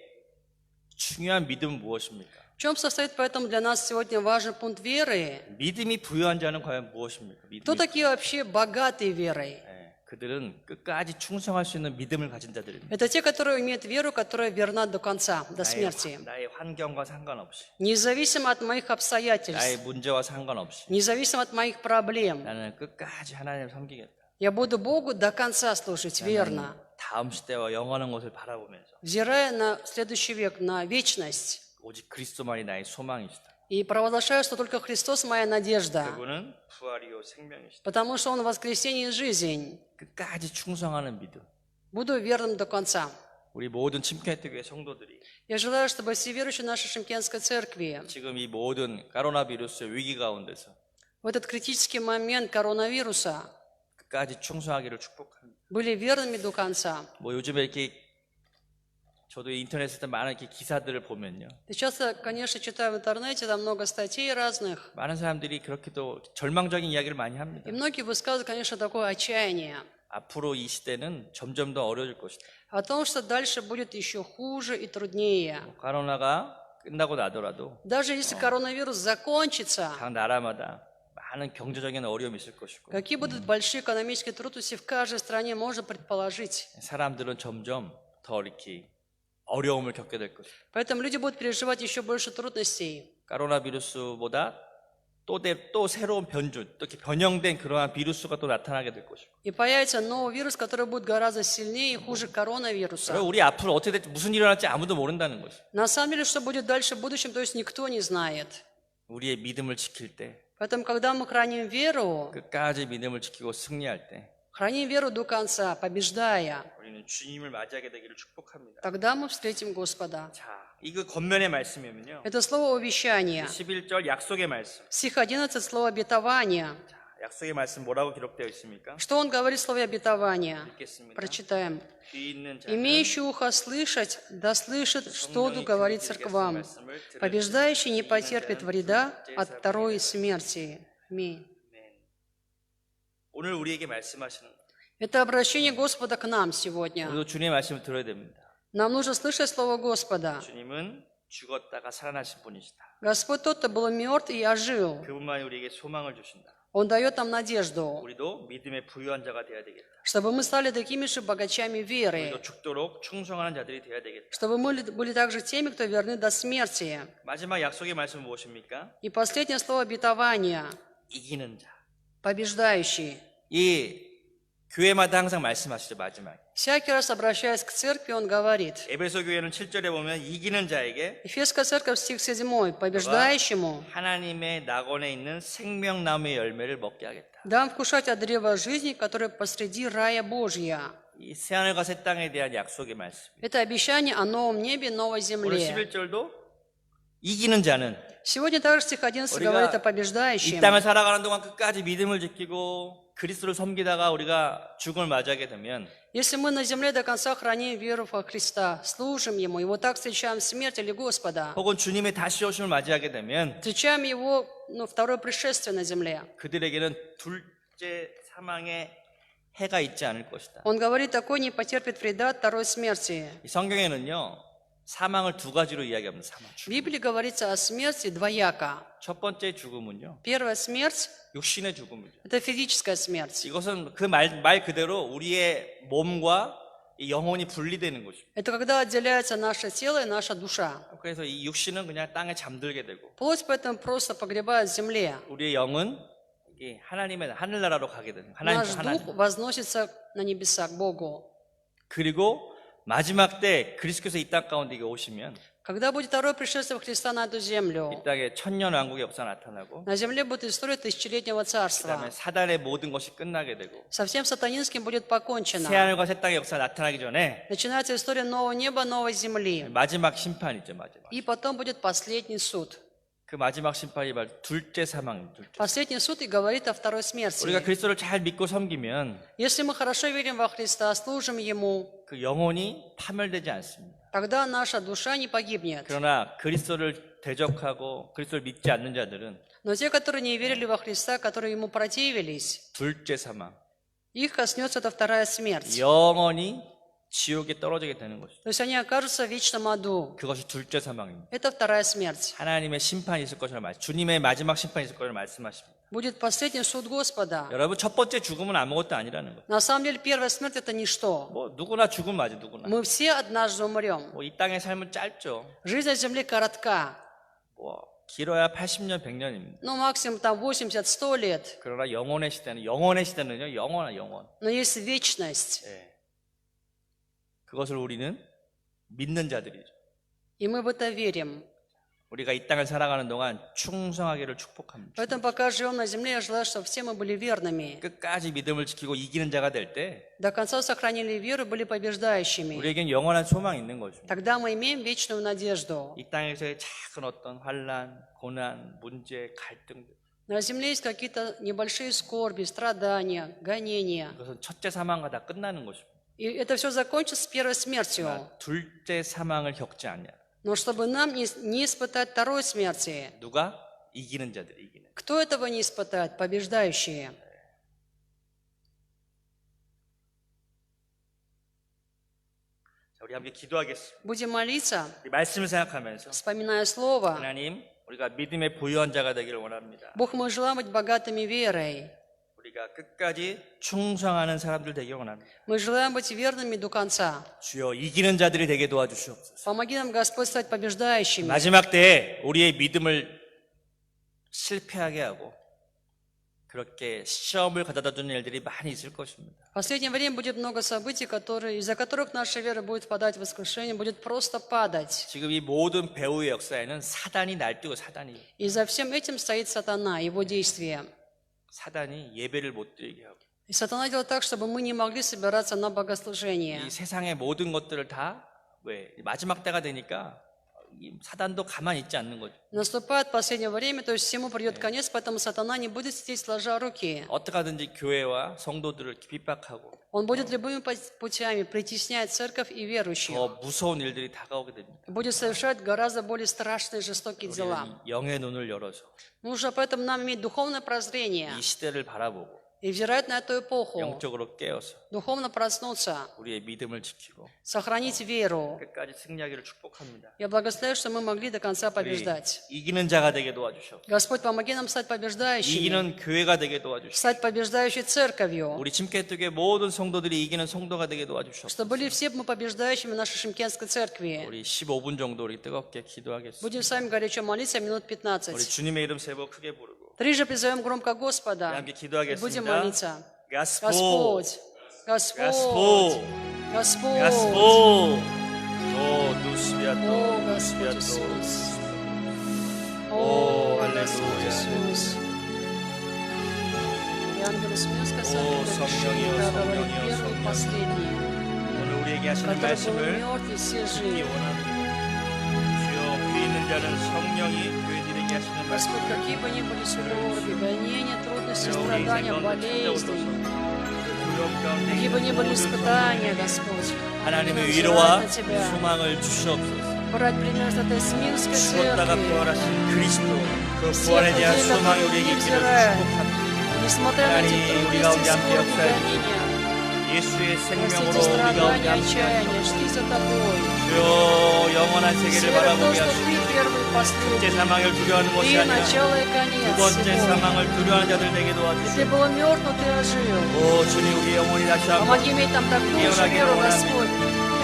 중요한 믿음은 무엇입니까? В чем состоит поэтому для нас сегодня важный пункт веры? 믿음이 부유한 자는 과연 무엇입니까? Кто такие вообще богатые верой? 그들은 끝까지 충성할 수 있는 믿음을 가진 자들입니다. Это те, которые имеют веру, которая верна до конца, до смерти. 나의 환경과 상관없이, Независимо от моих 나의 обстоятельств, 문제와 상관없이 независимо от моих проблем, 나는 끝까지 하나님을 섬기겠다. я буду Богу до конца служить верно, 다음 시대와 영원한 것을 바라보면서 взирая на следующий век, на вечность. 오직 그리스도만이 나의 소망이시다. И провозглашаю, что только Христос моя надежда, 그분은 부활이요 생명이시다. потому что Он воскресение и жизнь. 끝까지 충성하는 믿음. Буду верным до конца. 우리 모든 침묵교회 교회 성도들이 Я желаю, чтобы все верующие нашей Шымкентской церкви 지금 이 모든 코로나 비루스의 위기 가운데서 в этот критический момент коронавируса 끝까지 충성하기를 축복합니다. были верными до конца. 뭐 요즘에 이렇게 저도 인터넷에서 많은 이렇게 기사들을 보면요. Сейчас, конечно, читаю в интернете, там много статей разных, 많은 사람들이 그렇게도 절망적인 이야기를 많이 합니다. и многие высказывают, конечно, такое отчаяние 앞으로 이 시대는 점점 더 어려워질 것이다. о том, что дальше будет еще хуже и труднее. 코로나가 끝나고 나더라도 Даже если коронавирус закончится, 각 나라마다 많은 경제적인 어려움이 있을 것이고 какие будут большие экономические трудности в каждой стране, можно предположить. 사람들은 점점 더 이렇게 어려움을 겪게 될 것이다. Поэтому люди будут переживать еще больше трудностей. 코로나 비루스보다 또 새로운 변종, 또 이렇게 변형된 그러한 비루스가 또 나타나게 될 것이고. И появится новый вирус, который будет гораздо сильнее и хуже коронавируса. 우리 앞으로 어떻게 될지 무슨 일이 일어날지 아무도 모른다는 것이. На самом деле, что будет дальше в будущем, то есть никто не знает. 우리의 믿음을 지킬 때, Поэтому, когда мы храним веру, 끝까지 믿음을 지키고 승리할 때, храним веру до конца, побеждая, 우리는 주님을 맞이하게 되기를 축복합니다. тогда мы встретим Господа. 자, 이거 겉면의 말씀이면요. Это слово обещания. 11절 약속의 말씀. Стих 11, слово обетования. 자, 약속의 말씀 뭐라고 기록되어 있습니까? Что он говорит в слове обетования? 읽겠습니다. Прочитаем. 귀 있는 자는 «Имеющий ухо слышать, да слышит, что Дух говорит церквам. Побеждающий не потерпит вреда от второй смерти». Аминь. 오늘 우리에게 말씀하시는 거. Это обращение Господа к нам сегодня. 우리도 주님의 말씀을 들어야 됩니다. Нам нужно слышать слово Господа. 주님은 죽었다가 살아나신 분이시다. Господь тот, кто был мертв и ожил. 그분만이 우리에게 소망을 주신다. Он дает нам надежду, 우리도 믿음의 부유한 자가 되어야 되겠다. чтобы мы стали такими же богачами веры, 우리도 죽도록 충성하는 자들이 되어야 되겠다. чтобы мы были также теми, кто верны до смерти. 마지막 약속의 말씀은 무엇입니까? И последнее слово обетования 이기는 자. – побеждающий. 이 교회마다 항상 말씀하시죠, 마지막에. Всякий раз, обращаясь к церкви, он говорит, 에베소 교회는 7절에 보면 이기는 자에게 Ефесская церковь, стих 7, побеждающему 하나님의 낙원에 있는 생명나무의 열매를 먹게 하겠다. дам вкушать от древа жизни, которое посреди рая Божья. 이 새하늘과 새 땅에 대한 약속의 말씀. Это обещание о новом небе и новой 오늘 земле. 11절도 이기는 자는 Сегодня также стих 11 говорит о 이 побеждающем. 땅을 살아가는 동안 끝까지 믿음을 지키고 그리스도를 섬기다가 우리가 죽음을 맞이하게 되면 Если мы на земле до конца храним веру во Христа, служим Ему, и вот так встречаем смерть или Господа, 혹은 주님의 다시 오심을 맞이하게 되면 встречаем Его, второе пришествие на земле. 그들에게는 둘째 사망의 해가 있지 않을 것이다. Он говорит, такой не потерпит вреда от второй смерти. 이 성경에는요 사망을 두 가지로 이야기합니다. 사망. В Библии говорится о смерти двояко. 첫 번째 죽음은요 Первая смерть 육신의 죽음이죠. – это физическая смерть. 이것은 그 말 그대로 우리의 몸과 이 영혼이 분리되는 것입니다. Это когда отделяется наше тело и наша душа. 그래서 이 육신은 그냥 땅에 잠들게 되고 Плоть поэтому просто погребает в земле. 우리의 영은 이 하나님의 하늘나라로 가게 되는 하나님 Наш дух возносится на небеса к Богу. 그리고 마지막 때 그리스도께서 이 땅 가운데 오시면 Когда будет второе пришествие Христа на эту землю, 이 땅에 천년 왕국의 역사 나타나고 на земле будет история тысячелетнего 그다음에 царства. 사단의 모든 것이 끝나게 되고 Со всем сатанинским будет покончено. 새하늘과 새 땅의 역사 나타나기 전에 Начинается история нового неба, новой земли. 마지막 심판이죠. 마지막. И потом будет последний суд. 그 마지막 심판이 바로 둘째 사망입니다. 둘째. Последний суд и говорит о второй смерти. 우리가 그리스도를 잘 믿고 섬기면 Если мы хорошо верим во Христа, служим Ему, 그 영혼이 파멸되지 않습니다. тогда наша душа не погибнет. 그러나 그리스도를 대적하고 그리스도를 믿지 않는 자들은 Но те, которые не верили во Христа, которые Ему противились, 둘째 사망, их коснется эта вторая смерть. 영원히 지옥에 떨어지게 되는 것이죠. То есть они окажутся в вечном аду. 그것이 둘째 사망입니다. Это вторая смерть. 하나님의 심판이 있을 것을 주님의 마지막 심판이 있을 것을 말씀하십니다. Будет последний суд Господа. 여러분 첫 번째 죽음은 아무것도 아니라는 거예요. На самом деле первая смерть это ничто. 뭐 누구나 죽음 맞아 누구나. Мы все однажды умрем. 뭐 이 땅의 삶은 짧죠. Жизнь на земле коротка. 뭐 길어야 80년 100년입니다. Ну, максимум там 80-100 лет. 그러나 영원의 시대는요 영원한 영원. Но есть вечность. 예. 그것을 우리는 믿는 자들이죠. И мы в это верим. 우리가 이 땅을 살아가는 동안 충성하기를 축복합니다. Поэтому пока живем на земле, я желаю, чтобы все мы были верными. 끝까지 믿음을 지키고 이기는 자가 될 때 До конца сохранили веру, были побеждающими. 우리에겐 영원한 소망이 있는 거죠. Тогда мы имеем вечную надежду. 이 땅에서의 작은 어떤 환난, 고난, 문제, 갈등 На земле есть какие-то небольшие скорби, страдания, гонения. 그것은 첫째 사망과 다 끝나는 것입니다. И это все закончится с первой смертью. 둘째 사망을 겪지 않냐. Но чтобы нам не испытать второй смерти, 누가? 이기는 자들이 이기는. кто этого не испытает? Побеждающие. 자, 우리 함께 기도하겠습니다. Будем молиться, 이 말씀을 생각하면서 вспоминая слово. 하나님, 우리가 믿음의 부유한 자가 되기를 원합니다. Бог, мы желаем быть богатыми верой. 우리가 끝까지 충성하는 사람들 되기를 원합니다. Мы желаем быть верными до конца. 주여 이기는 자들이 되게 도와주시옵소서. Помоги нам, Господь, стать побеждающими. 마지막 때에 우리의 믿음을 실패하게 하고 그렇게 시험을 가져다 주는 일들이 많이 있을 것입니다. В последнее время будет много событий, из-за которых наша вера будет впадать в искушение, будет просто падать. 지금 이 모든 배후의 역사에는 사단이 날뛰고 И за всем этим стоит сатана, его действия. 사단이 예배를 못 드리게 하고 И сатана делает так, чтобы мы не могли собираться на богослужение. 이 세상의 모든 것들을 다 왜 마지막 때가 되니까 이 사단도 가만히 있지 않는 거죠. Наступает последнее время, то есть всему придет конец, поэтому сатана не будет сидеть сложа руки. 어떻게 하든지 교회와 성도들을 핍박하고 Он будет любыми путями притеснять церковь и верующих. 더 무서운 일들이 다가오게 됩니다. Будет совершать гораздо более страшные и жестокие дела. 우리는 영의 눈을 열어서 Нужно поэтому нам иметь духовное прозрение 이 시대를 바라보고 и и взирать на эту эпоху, 영적으로 깨어서 духовно проснуться, 우리의 믿음을 지키고 сохранить веру. 끝까지 승리하기를 축복합니다. Я благословляю, что мы могли до конца 우리 побеждать. 이기는 자가 되게 도와주시옵소서. Господь, помоги нам стать побеждающими, 이기는 교회가 되게 도와주시옵소서. стать побеждающей церковью, 우리 침례교회 모든 성도들이 이기는 성도가 되게 도와주시옵소서. чтобы были все мы побеждающими в нашей Шимкенской церкви. 우리 15분 정도 우리 뜨겁게 기도하겠습니다. Будем с вами горячо молиться минут 우리 15. 주님의 이름 세 번 크게 부르고 Трижды призовем громко 우리 Господа 함께 и 기도하겠습니다. будем молиться. Господь, Господь, Господь, Господь, Господь, дуспиато, О, Господь Иисус. О, О, Господь аллилуйя. Иисус. И ангелы Смирнской О, церкви 성령이여, напиши, да, говорит 성령이여, первый и 성령이여. последний, 오늘 우리에게 하시는 который был 말씀을 мертв и все 듣기 жив. 원합니다. 주여 귀 있는 자는 성령이 교회들에게 하시는 말씀 Господь, какие бы ни были скорби, гонения, трудности, 주여 우리 인생 страдания, 가운데 болезни, 찾아오소서. 두려움 가운데 какие бы ни 있는 были 모든 испытания, 성도들에게 Господь, 하나님의 взирать 위로와 на Тебя, 소망을 주시옵소서. брать пример с этой Смирнской 죽었다가 церкви, 부활하신 그리스도 그 всех 부활에 대한 людей, 소망이 которые 우리에게 не 있기를 взирают, 축복합니다. несмотря на эти 하나님, 우리가 трудности, 우리 함께 скорби, 역사해 гонения, 예수의 생명으로 простите 우리가 страдания, 우리 함께 отчаяния, шли за Тобой. 주여 영원한 세계를 Вера в то, 바라보게 что 하시고 Ты первый и 첫째 последний, 사망을 두려워하는 것이 Ты 아니라 начало и 두 конец 번째 всего. 사망을 두려워하는 자들 되게 Ты 도와주시고 был мертв, но Ты ожил. 오 주님 우리 영혼이 다시 한번 Помоги иметь там такую же 깨어나기를 веру, 원합니다. Господь,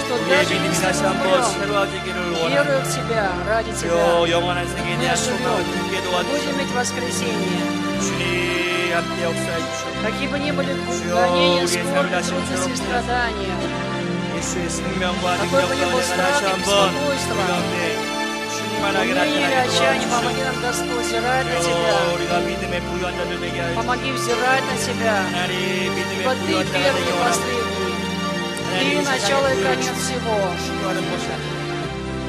что 우리의 даже 믿음이 если 다시 мы 한번 умрем, 새로워지기를 원합니다. веруя в Тебя, ради 주여 Тебя, 영원한 세계에 мы 대한 소망을 굳게 оживем, 도와주시고 будем иметь воскресенье. 주님 함께 역사해 주시고 Какие бы ни были 주여, гонения, 우리의 скорби, 삶을 трудности и 다시 страдания, 예수의 생명과 какой бы 능력과 ни был 내가 다시 страх и 한번 беспокойство, 우리 가운데 충만하게 уныние или 나타나게 отчаяние, помоги 도와주시고 нам, Господь, взирать на 주여 Тебя. 우리가 믿음의 부유한 자들 되게 하여 주시고 Помоги взирать на Тебя, 하나님 믿음의 ибо Ты 부유한 자가 первый 되게 и 원합니다. последний. Ты 하나님 начало и 세상의 конец 부유를 всего. 추구하는 것이 아니라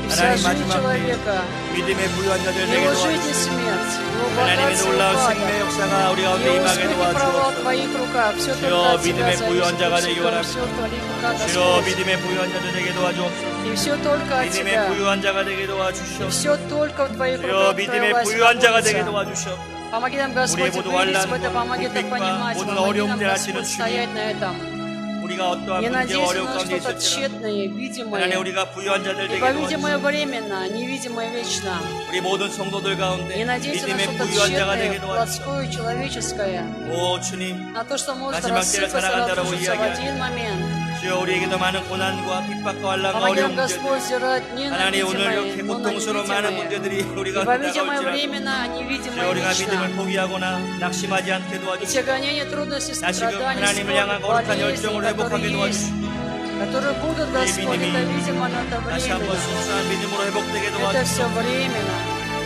И вся 하나님 жизнь 마지막 человека, 때 믿음의 부유한 자들 되게 его жизнь и 도와주시고 смерть, его 하나님의 богатство и 놀라운 упадок, 생명의 역사가 우리 가운데 его 임하게 успех и провал в 도와주옵소서. Твоих руках. Все 주여, только от Тебя 믿음의 부유한 зависит, 자가 и 되기 все 원합니다. в Твоих руках, 주여 Господь. 믿음의 부유한 자들 되게 도와주옵소서. И все только от 믿음의 Тебя. 부유한 자가 되게 И 도와주시옵소서. все только в Твоих 주여 руках, Твоя 믿음의 власть 부유한 자가 되게 находится. 도와주시옵소서. Помоги нам, Господь, 우리의 모든 вылезть в это, 환난과 помоги это 궁핍과 понимать, 모든 помоги 어려움 нам, 대하시는 Господь, стоять на этом. 우리가 어떠한 Не 문제와 надейся 어려움 на 가운데 что-то 있을지라도 тщетное, 하나님 видимое, 우리가 부유한 자들 되게 ибо видимое 도와주시옵소서. временно, невидимое вечно. 우리 모든 성도들 가운데 Не надейся на 믿음의 что-то 부유한 자가 тщетное, 되게 도와주시옵소서. плотское, человеческое, 오 주님 на то, что может 마지막 때를 рассыпаться, 살아간 자라고 разрушиться в 이야기하니 один момент. 주여 우리에게도 많은 고난과 핍박과 환난과 Помоги нам, 어려운 Господь, 문제들 взирать не на 하나님 오늘 видимое, 이렇게 но на 고통스러운 많은 невидимое. 문제들이 우리가 Ибо видимое 다가올지라도 временно, а 주여 невидимое 우리가 믿음을 вечно. 포기하거나 낙심하지 않게 И те 도와주시고 гонения, трудности, 다시금 страдания, 하나님을 скорби, 향한 거룩한 болезни, 열정을 회복하게 которые есть, 도와주시고 которые будут, Господь, 믿음이 это видимо, но это 다시 한번 временно. 순수한 믿음으로 회복되게 Это 도와주시고 все временно.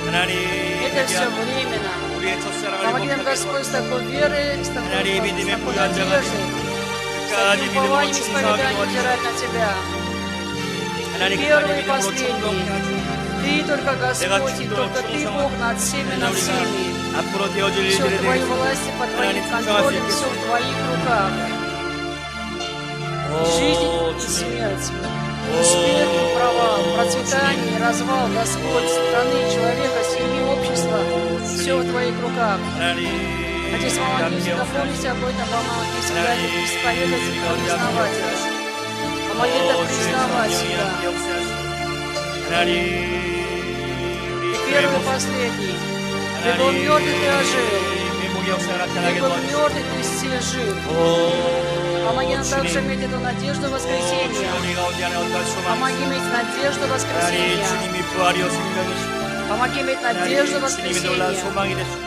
하나님 Это все временно. 우리의 첫사랑을 Помоги нам, 회복하게 Господь, с 도와주시고 такой верой, с такой 하나님, 믿음의 надеждой, 부유한 자가 с 끝까지 таким 믿음으로 упованием, 충성하게 исповеданием 도와주시고 взирать на Тебя. 하나님 Первый 끝까지 и 믿음으로 последний. 충성하게 하시고 Ты только Господь, и только Ты Бог над всеми, 하나님 над 우리가 всеми. 앞으로 되어질 Все в 일들에 Твоей 대해서 власти, под Твоим 하나님 контролем, 충성할 수 все в 있겠습니다. Твоих руках. Жизнь и смерть, успех и провал, процветание и развал, Господь, страны, человека, семьи, общества, все в Твоих руках. 하나님 Отец, помоги 함께 всегда 역사하시고 помнить об этом, помоги всегда это исповедовать и 하나님 признавать это. Помоги это признавать всегда. 하나님 우리 Ты первый и последний. Ты был мертв, и Ты ожил. 회복의 역사가 Ты 나타나게 был 도와주시고 мертв, и Ты все жив. Помоги нам также иметь эту надежду воскресения. 우리 가운데 안에 어떠한 소망이 Помоги иметь надежду 하나님 воскресения. 주님이 부활이요 생명이시고 Помоги иметь надежду 하나님 주님이 놀라운 воскресения. 소망이 되시고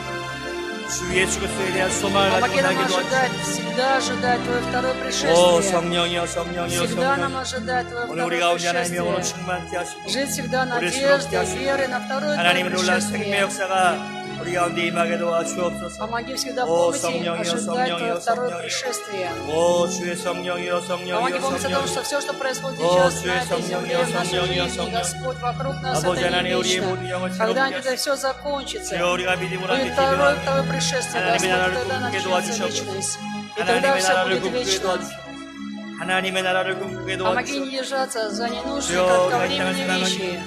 주 예수 그리스도에 대한 소망을 가지고 Помоги нам 살게 도와주시고 ожидать, всегда ожидать Твое второе 오 пришествие. 성령이여 성령이여 Всегда нам 성령 ожидать Твое 오늘 우리 второе 가운데 하나님의 영으로 пришествие. 충만케 하시고 Жить всегда 우리를 새롭게 надеждой, 하시고 верой на второе Твое 하나님의 놀라운 생명 пришествие. 역사가 우리 가운데 임하게 도와주옵소서. Помоги всегда О, помнить и 성령이여, ожидать 성령이여, Твое второе 성령이여. пришествие. 오 주의 성령이여 Помоги 성령이여 помнить о том, 성령이여 что все, что происходит О, сейчас 주의 на этой земле, в нашей 성령이여, жизни, 성령이여. Господь, вокруг нас, 아버지 это 하나님 не 우리의 вечно. 모든 영을 Когда-нибудь 새롭게 это все закончится. 주여 우리가 믿음으로 함께 Будет второе 기도하며 пришествие, 하나님의 Господь, 나라를 тогда 꿈꾸게 начнется 도와주시옵소서. вечность. И тогда 하나님의 все 나라를 будет 꿈꾸게 вечно. 도와주시옵소서. 하나님의 나라를 꿈꾸게 Помоги 도와주시옵소서. не держаться за ненужные, 주여 우리가 이 땅을 кратковременные 살아가기 вещи.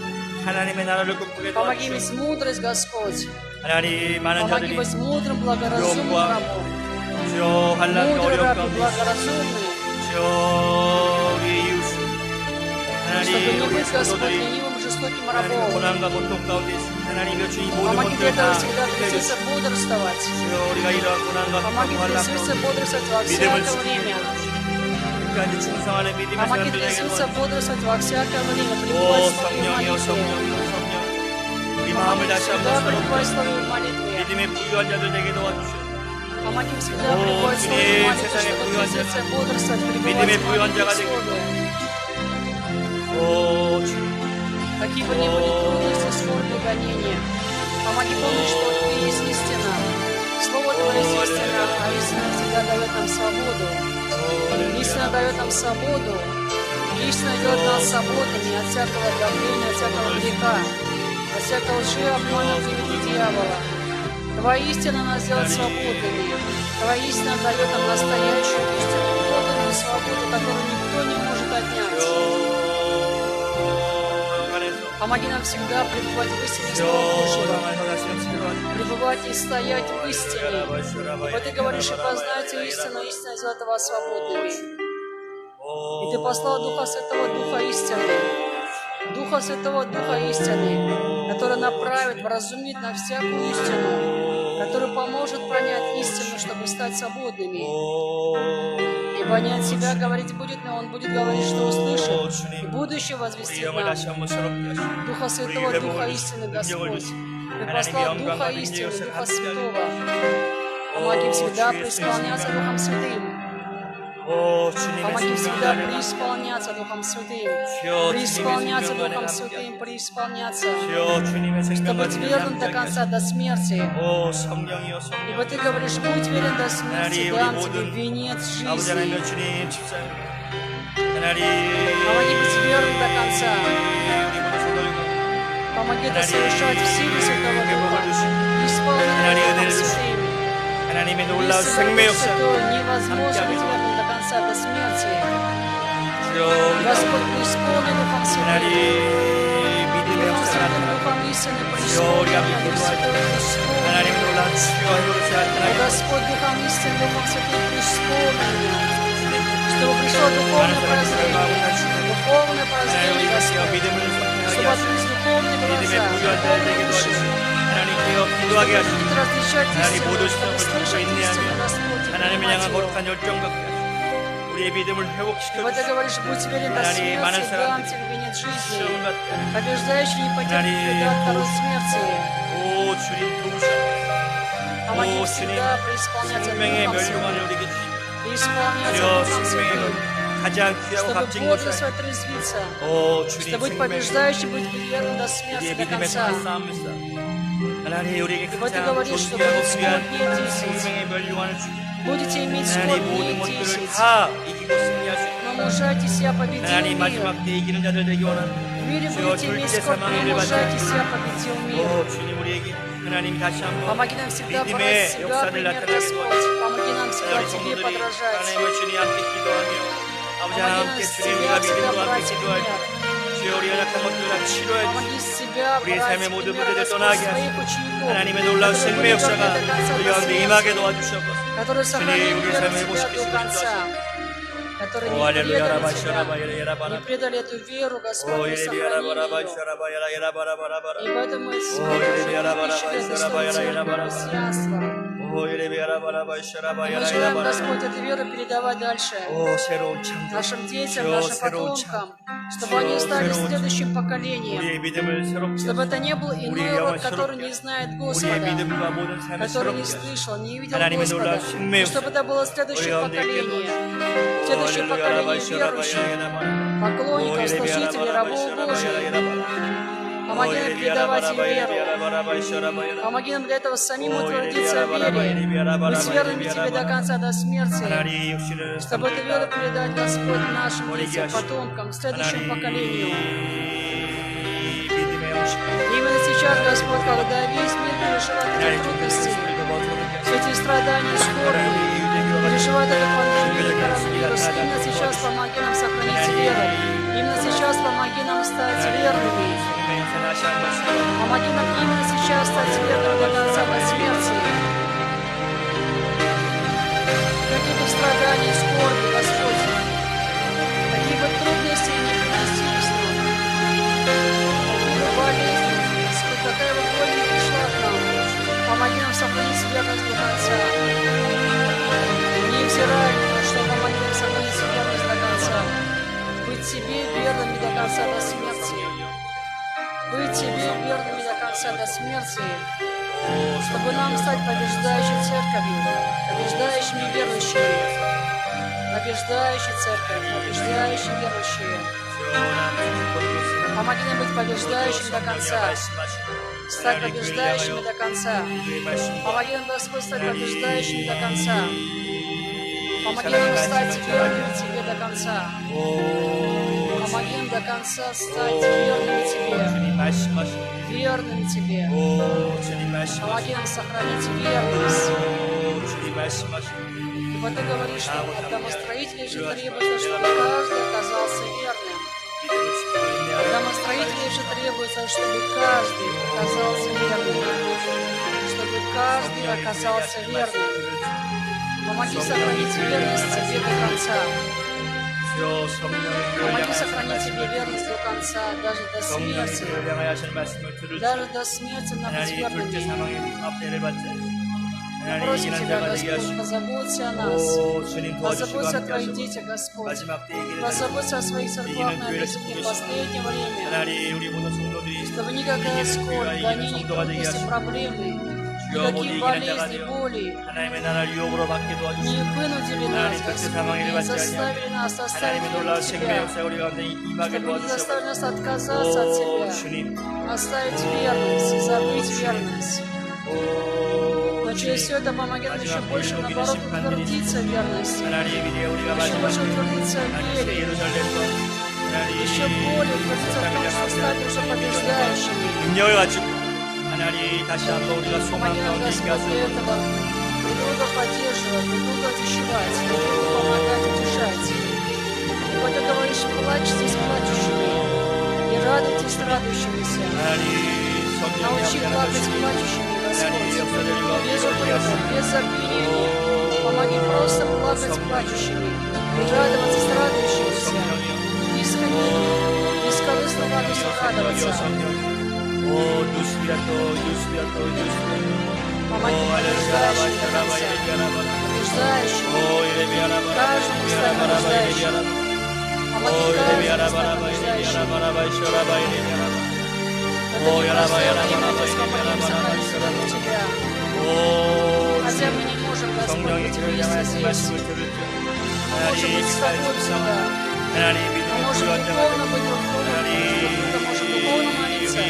하나님의 나라를 꿈꾸게 Помоги 도와주시옵소서. иметь мудрость, Господь. 하나님 많은 Помоги 자들이 быть мудрым, благоразумным любов과 рабом. 저 환란 Мудрый раб и 어려움 가운데 благоразумный, 저 우리의 이웃 чтобы не 하나님 우리의 быть, Господь, 성도들이 ленивым, жестоким 하나님 рабом. 고난과 고통 가운데 있습니다. 하나님 여주 이 모든 Помоги 것들을 для этого 다 всегда 해주시고 тряситься, бодрствовать. 우리가 이러한 고난과 Помоги 고통 환란 тряситься, 가운데 бодрствовать во 믿음을 всякое время. 끝까지 충성하는 믿음의 Помоги 사람들에게 тряситься, 도와주시고 бодрствовать во всякое время, 오 пребывать в Твоей 성령이여 молитве. 성령이여 성령 우리 마음을 Помоги 다시 한번 всегда пребывать в 새롭게 Твоей молитве. 믿음의 부유한 자들에게 도와주시고 Помоги всегда О, пребывать в Твоей 주님, молитве, 세상의 чтобы 부유한 тряситься, 자가 бодрствовать, пребывать 믿음의 в 부유한 자가 молитве 되길 Господу. 오 주님 Какие бы ни были трудности, скорби, гонения, помоги помнить, что Ты есть истина. Слово Твое есть истина, а истина всегда дает нам свободу. Истина дает нам свободу. И истина делает нас свободными от всякого давления, от всякого греха, от всякого лжи, обмана, клеветы дьявола. Твоя истина нас делает свободными. Твоя истина дает нам настоящую истину, подлинную свободу, которую никто не может отнять. Помоги нам всегда пребывать в истине Слова Божьего, пребывать и стоять в истине. Ибо Ты говоришь, и познайте истину, истина сделает вас свободными. И Ты послал Духа Святого, Духа истины, Духа Святого, Духа истины, который направит, вразумит на всякую истину, который поможет понять истину, чтобы стать свободными. Ибо не от себя говорить будет, но Он будет говорить, что услышит, и будущее возвестит нам. Духа Святого, Духа истины, Господь. Ты послал Духа истины, Духа Святого. Помоги всегда преисполняться Духом Святым. Помоги всегда преисполняться Духом Святым. Преисполняться Духом Святым, преисполняться. Чтобы быть верным до конца, до смерти. Ибо Ты говоришь, будь верен до смерти, дам тебе венец жизни. Помоги быть верным до конца. Помоги это совершать в силе Святого Духа. Исполняй Духом Святым. 하나님의 놀라운 Если 생명 Дух 역사 Святой невозможно быть верным до конца, до смерти. Господь, преисполни Духом Святым. 하나님 믿음의 Духом 역사가 Святым, 나타나고 Духом истины, 주여 преисполни 우리 앞에 меня, Дух 기도하지 Святой, преисполни. 하나님의 놀라운 치유와 효력이 О, 나타나고 Господь, Духом истины, Духом Святым, преисполни меня. Чтобы пришло духовное прозрение, духовное прозрение, Господь. 믿음을 성취하게 Чтобы 하시고 открыть духовные 믿음의 глаза, 부유한 духовные 자들에게 уши. 도와주시고 하나님 깨어 기도하게 하시고 Будет различать 하나님 истину, 모든 чтобы 시험을 слышать 듣고 истину, 인내하며 Господь, и 하나님을 принимать 향한 ее. 거룩한 열정 갖게 하시고 우리의 믿음을 회복시켜 Ибо Ты 주시고 говоришь, будь верен до 하나님, 많은 смерти, 사람들이 дам тебе венец жизни. 시험을 받게 하시고 Побеждающий не потерпит 하나님, вреда от второй смерти. 오 주님 도우셔서 Помоги 오 주님 всегда преисполняться 생명의 Духом 멸류관을 Святым. 우리에게 주시고 Преисполняться 주여 Духом 생명의 Святым. 가장 귀하고 Чтобы 값진 것을 бодрствовать, трезвиться. 오 주님 Чтобы быть 생명의 побеждающим, быть верным до смерти, 우리의 до 믿음의 конца. 싸움을 싸 하나님 우리에게 Ибо Ты 가장 говоришь, что 존귀하고 будет 귀한 скорбь дней 10. 생명의 멸류관을 주시고 Будете иметь скорбь 하나님 모든 дней 것들을 10. 다 이기고 승리할 수 있는 Но мужайтесь, я победил 하나님 мир. 마지막 때 이기는 자들 되기 원하는 В мире 주여 будете иметь 둘째 скорбь, но 사망을 받지 мужайтесь, я победил мир. 오 주님 우리에게 하나님 다시 한번 Помоги нам всегда брать 믿음의 себя, 역사를 пример 나타내게 Господь. 도와주시고 Помоги нам всегда 우리 Тебе 성도들이 подражать. 하나님을 주님 함께 기도하며 아버지 Помоги 하나님 нам 함께 с 주님 Тебя 우리가 всегда 믿음으로 함께 брать 기도할 때 пример. 주여 우리가 약한 것들을 다 치료해 주시고 Помоги с себя 우리의 брать 삶의 모든 пример, 문제들 Господь, 떠나게 своих 하시고 учеников, 하나님의 놀라운 которые 생명 были 역사가 верны до конца, 우리 до 가운데 смерти, 임하게 도와주시옵소서 которые сохранили 우리 веру 삶을 в Тебя 회복시키시고 до конца, которые 오 не 할렐루야 предали 라바 Тебя, 샤라바 예라 не 바라 предали эту веру, 오 Господь, и 예레비야 라바 сохранили 라바 ее. 샤라바 예라 예라 바라 바라 바라 И поэтому мы Ой, сегодня уже Ребята, не Бара, ищем Бара, достоин Бара, церкви, Бара, христианства. 오 예레비야 라바 라바 샤라바 Мы 예라 예라 желаем, 바라 Господь, эту веру передавать дальше 오 새로운 창조 нашим детям, 주여, нашим 새로운 потомкам, чтобы они стали 새로운 следующим поколением, 우리의 믿음을 새롭게 чтобы это не был иной 우리의 род, 영을 который 새롭게 не знает 우리의 Господа, 믿음과 모든 삶을 который не 새롭게 слышал, не видел 하나님의 Господа, 놀라운 신명 но чтобы это было следующее 우리 가운데 있게 поколение, следующее поколение верующих, поклонников, служителей, рабов Божьих. Помоги нам передавать им веру. Помоги нам для этого самим утвердиться в вере, быть верными Тебе до конца, до смерти, чтобы эту веру передать, Господь, нашим детям, потомкам, следующему поколению. Именно сейчас, Господь, когда весь мир переживает эти трудности, все эти страдания, скорби, переживает эту пандемию, коронавирус, именно сейчас помоги нам сохранить веру. Именно сейчас помоги нам стать верными. Помоги нам именно сейчас стать верными до конца, до смерти. страданий, скорби, Господь, какие бы трудности ни приносились нам, какие бы болезни, Господь, какая бы боль ни пришла к нам, помоги нам сохранить верность до конца. Невзирая ни на что, помоги нам сохранить верность до конца. Быть Тебе верными до конца, до смерти. Быть Тебе верными до конца, до смерти. Чтобы нам стать побеждающей церковью, побеждающими верующими. Побеждающей церковью, побеждающими верующими. Помоги нам быть побеждающими до конца. Стать побеждающими до конца. Помоги нам, Господь, стать побеждающими до конца. Помоги нам стать верными Тебе до конца. Помоги нам до конца стать верными Тебе. Верными Тебе. Помоги нам сохранить верность. Ибо Ты говоришь, что от домостроителей же требуется, чтобы каждый оказался верным. От домостроителей же требуется, чтобы каждый оказался верным. Чтобы каждый оказался верным. Помоги сохранить верность Тебе до конца. Помоги сохранить Тебе верность до конца, даже до смерти. Даже до смерти нам быть верными. Мы просим Тебя, Господь, позаботься о нас. Позаботься о Твоих детях, Господь. Позаботься о своих церквах на языке в последнее время. Чтобы никакая скорбь, гонение, трудности, проблемы, никакие болезни, боли не вынудили нас, Господь, не заставили нас оставить веру в Тебя, чтобы не заставили нас отказаться от Тебя, оставить верность, забыть верность. Но через все это помоги нам еще больше, наоборот, утвердиться в верности, еще больше утвердиться в вере, еще более утвердиться в том, что стали уже побеждающими. Помоги нам, Господь, для этого друг друга поддерживать, друг друга утешать, друг другу помогать, утешать. Ибо Ты говоришь, плачьте с плачущими и радуйтесь с радующимися. Научи плакать плачущими, Господь, без упреков, без обвинений. Помоги просто плакать плачущими и радоваться с радующимися. Искренне, бескорыстно в радости радоваться. Помоги побеждающим до конца, побеждающим, каждому стать побеждающим. Помоги каждому стать побеждающим. Это непростое время, Господь, помоги им сохранить веру в Тебя. Хотя мы не можем, Господь, быть вместе здесь. Мы можем быть с Тобой всегда. Мы можем духовно быть друг другом, мы можем духовно молиться.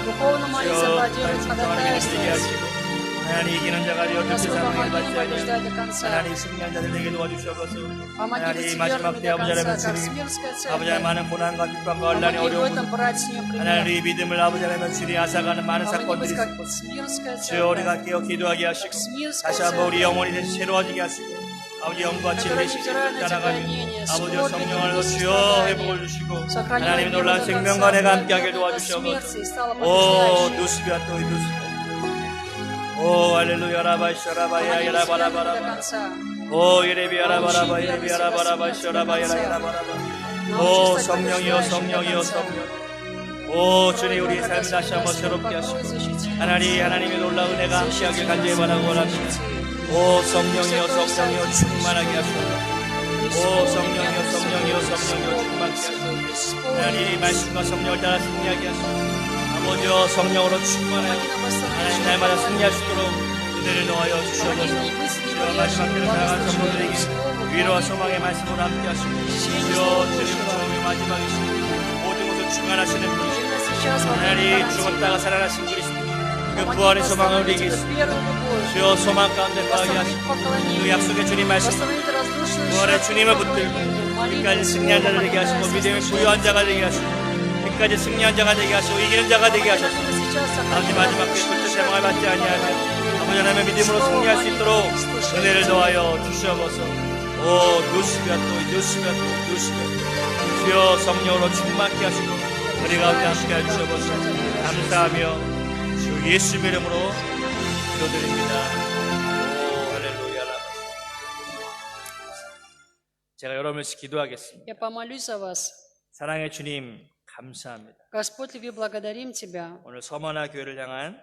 Духовно молиться, поддерживать, ходатайствовать. Господь, помоги им побеждать до конца. Помоги быть верными до конца, как смирская церковь. Помоги в этом брать с нее пример. Помоги быть как смирская церковь. Как смирская церковь. Которая невзирая на эти гонения, скорби, трудности, страдания, сохранила веру до конца, до смерти и стала побеждающей. О, аллилуйя, раба, шараба, я раба, раба, раба. О, 예레비야 라바 라바 예레비야 라바 라바 셔라바 야라 라바 라바. 오 성령이여 성령이여 성령. 오 주님 우리 삶을 다시 한번 새롭게 하시고 하나님의 놀라운 은혜가 함께하게 간절히 바라고 원합니다. 오 성령이여 성령이여 충만하게 하시고 오 성령이여 성령이여 성령이여 충만하게 하시고 하나님 말씀과 성령을 따라 승리하게 하시고 아버지여 성령으로 충만하게 하나님 날마다 승리할 수 있도록 은혜를 넣어여 주시옵소서. 주여 마지막 때를 살아가는 성도들에게 위로와 소망의 말씀으로 함께 하시고 주여 주님 처음의 마지막이시고 모든 것을 충만하시는 분이시고 하나님 죽었다가 살아나신 그리스도 그 부활의 소망을 우리에게 있습니다. 주여 소망 가운데 거하게 하시고 그 약속의 주님 말씀 부활의 주님을 붙들고 끝까지 승리한 자가 되게 하시고 믿음의 부유한 자가 되게 하시고 끝까지 승리한 자가 되게 하시고 이기는 자가 되게 하셔서 아버지 마지막 때에 불뜻 세망을 받지 아니하며 아버지 하나님의 믿음으로 승리할 수 있도록 은혜를 더하여 주시옵소서. 오 누스비아토 누스비아토 누스비아토 주여 성령으로 충만케 하시고 우리 가운데 함께 하여 주시옵소서. 감사하며 주 예수 이름으로 기도드립니다. 오 할렐루야. 제가 여러분을 위해서 기도하겠습니다. Я помолюсь за вас. 사랑의 주님, 감사합니다. Господь, любви, благодарим Тебя. 오늘 서머나 교회를 향한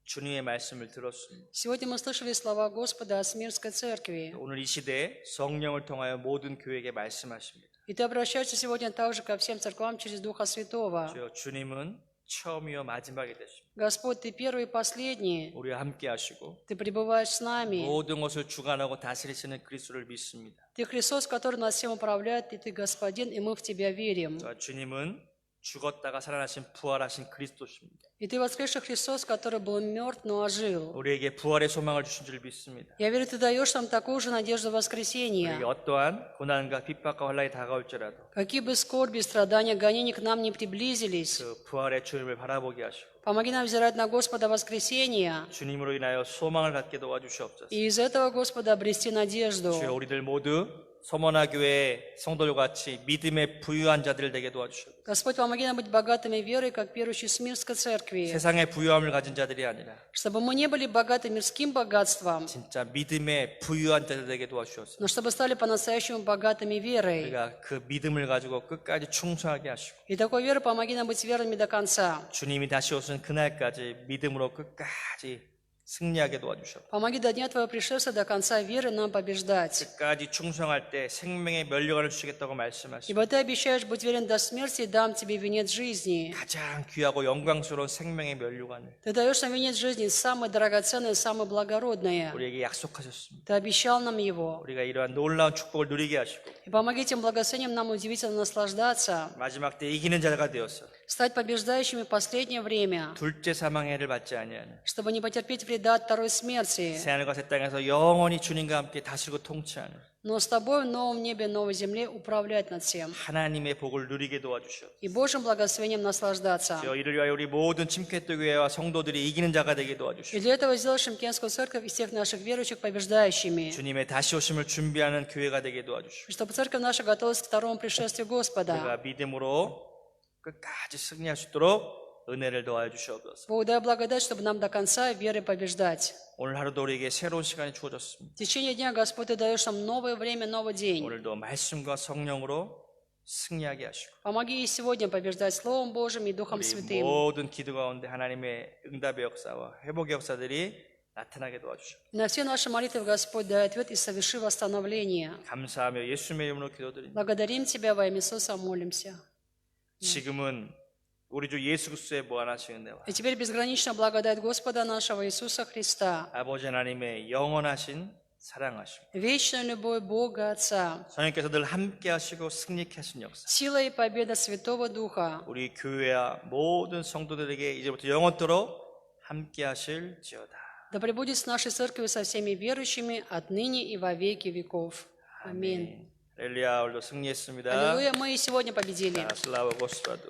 주님의 말씀을 들었습니다. Сегодня мы слышали слова Господа о Смирской церкви. 오늘 이 시대에 성령을 통하여 모든 교회에게 말씀하십니다. И Ты обращаешься сегодня также ко всем церквам через Духа Святого. 주여, 주님은 처음이요 마지막이 되십니다. Господь, Ты первый и последний. 우리와 함께 하시고 Ты пребываешь с нами. 모든 것을 주관하고 다스리시는 그리스도를 믿습니다. Ты Христос, который нас всем управляет, и Ты Господин, и мы в Тебя верим. 주님은 죽었다가 살아나신 부활하신 그리스도십니다. И Ты воскресший Христос, который был мертв, но ожил. 우리에게 부활의 소망을 주신 줄 믿습니다. Я верю, Ты даешь нам такую же надежду 우리에게 воскресения. 어떠한 고난과 핍박과 환란이 다가올지라도 Какие бы скорби, страдания, гонения к нам не приблизились, 그 부활의 주님을 바라보게 하시고 помоги нам взирать на Господа воскресения, 주님으로 인하여 소망을 갖게 도와주시옵소서. и из этого Господа обрести 주여, надежду. 우리들 모두 서머나 교회 성도들 같이 믿음에 부유한 자들 되게 도와주시옵소서. Господь, помоги нам быть богатыми верой, как верующие Смирской церкви, 세상의 부유함을 가진 자들이 아니라 чтобы мы не были богаты мирским богатством, 진짜 믿음에 부유한 자들 되게 도와주시옵소서. но чтобы стали по-настоящему богатыми верой. 우리가 그 믿음을 가지고 끝까지 충성하게 하시고 И такой верой помоги нам быть верными до конца. 주님이 다시 오신 그날까지 믿음으로 끝까지 승리하게 도와주시옵소서. Помоги до дня Твоего пришествия, до конца веры нам побеждать. 끝까지 충성할 때 생명의 면류관을 주시겠다고 말씀하시고 Ибо Ты обещаешь быть верен до смерти и дам Тебе венец жизни. 가장 귀하고 영광스러운 생명의 면류관을 Ты даешь нам венец жизни, самое драгоценное, самое благородное. 우리에게 약속하셨습니다. Ты обещал нам его. 우리가 이러한 놀라운 축복을 누리게 하시고 И помоги этим благословением нам удивительно наслаждаться, 마지막 때 이기는 자가 되어서 стать побеждающими в последнее время, 둘째 사망의 해를 받지 아니하는 чтобы не потерпеть вреда от второй смерти, 새하늘과 새 땅에서 영원히 주님과 함께 다스리고 통치하는 но с Тобой в новом небе, новой земле управлять над всем. 하나님의 복을 누리게 도와주시옵소서. И Божьим благословением наслаждаться. 주여, 이를 위하여 우리 모든 침쾌토 교회와 성도들이 이기는 자가 되게 И 도와주시옵소서. для этого сделай Шимкенскую церковь и всех наших верующих побеждающими, 주님의 다시 오심을 준비하는 교회가 되게 до와주시옵소서. чтобы церковь наша готовилась к второму пришествию Господа. 우리가 믿음으로 끝까지 승리할 수 있도록 은혜를 도와주시옵소서. Бог, дай благодать, чтобы нам до конца верой побеждать. 오늘 하루도 우리에게 새로운 시간이 주어졌습니다. В течение дня, Господь, Ты даешь нам новое время, новый день. 오늘도 말씀과 성령으로 승리하게 하시고 Помоги и сегодня побеждать Словом Божьим и Духом 우리 Святым. 모든 기도 가운데 하나님의 응답의 역사와 회복의 역사들이 나타나게 도와주시고 И на все наши молитвы, Господь, дай ответ и соверши восстановление. 감사하며 예수님의 이름으로 기도드립니다. Благодарим Тебя во имя Иисуса, молимся. 지금은 우리 주 예수 그리스도의 무한하신 은혜와 И теперь безграничная благодать Господа нашего Иисуса Христа, 아버지 하나님의 영원하신 사랑하심 вечная любовь Бога Отца, 성령께서 늘 함께 하시고 승리케 하신 역사 сила и победа Святого Духа 우리 교회와 모든 성도들에게 이제부터 영원토록 함께 하실지어다. да пребудет с нашей церковью со всеми верующими отныне и во веки веков. Аминь. 할렐루야. 오늘도 승리했습니다. Аллилуйя, мы и сегодня победили. 자, 슬라와 고스파두.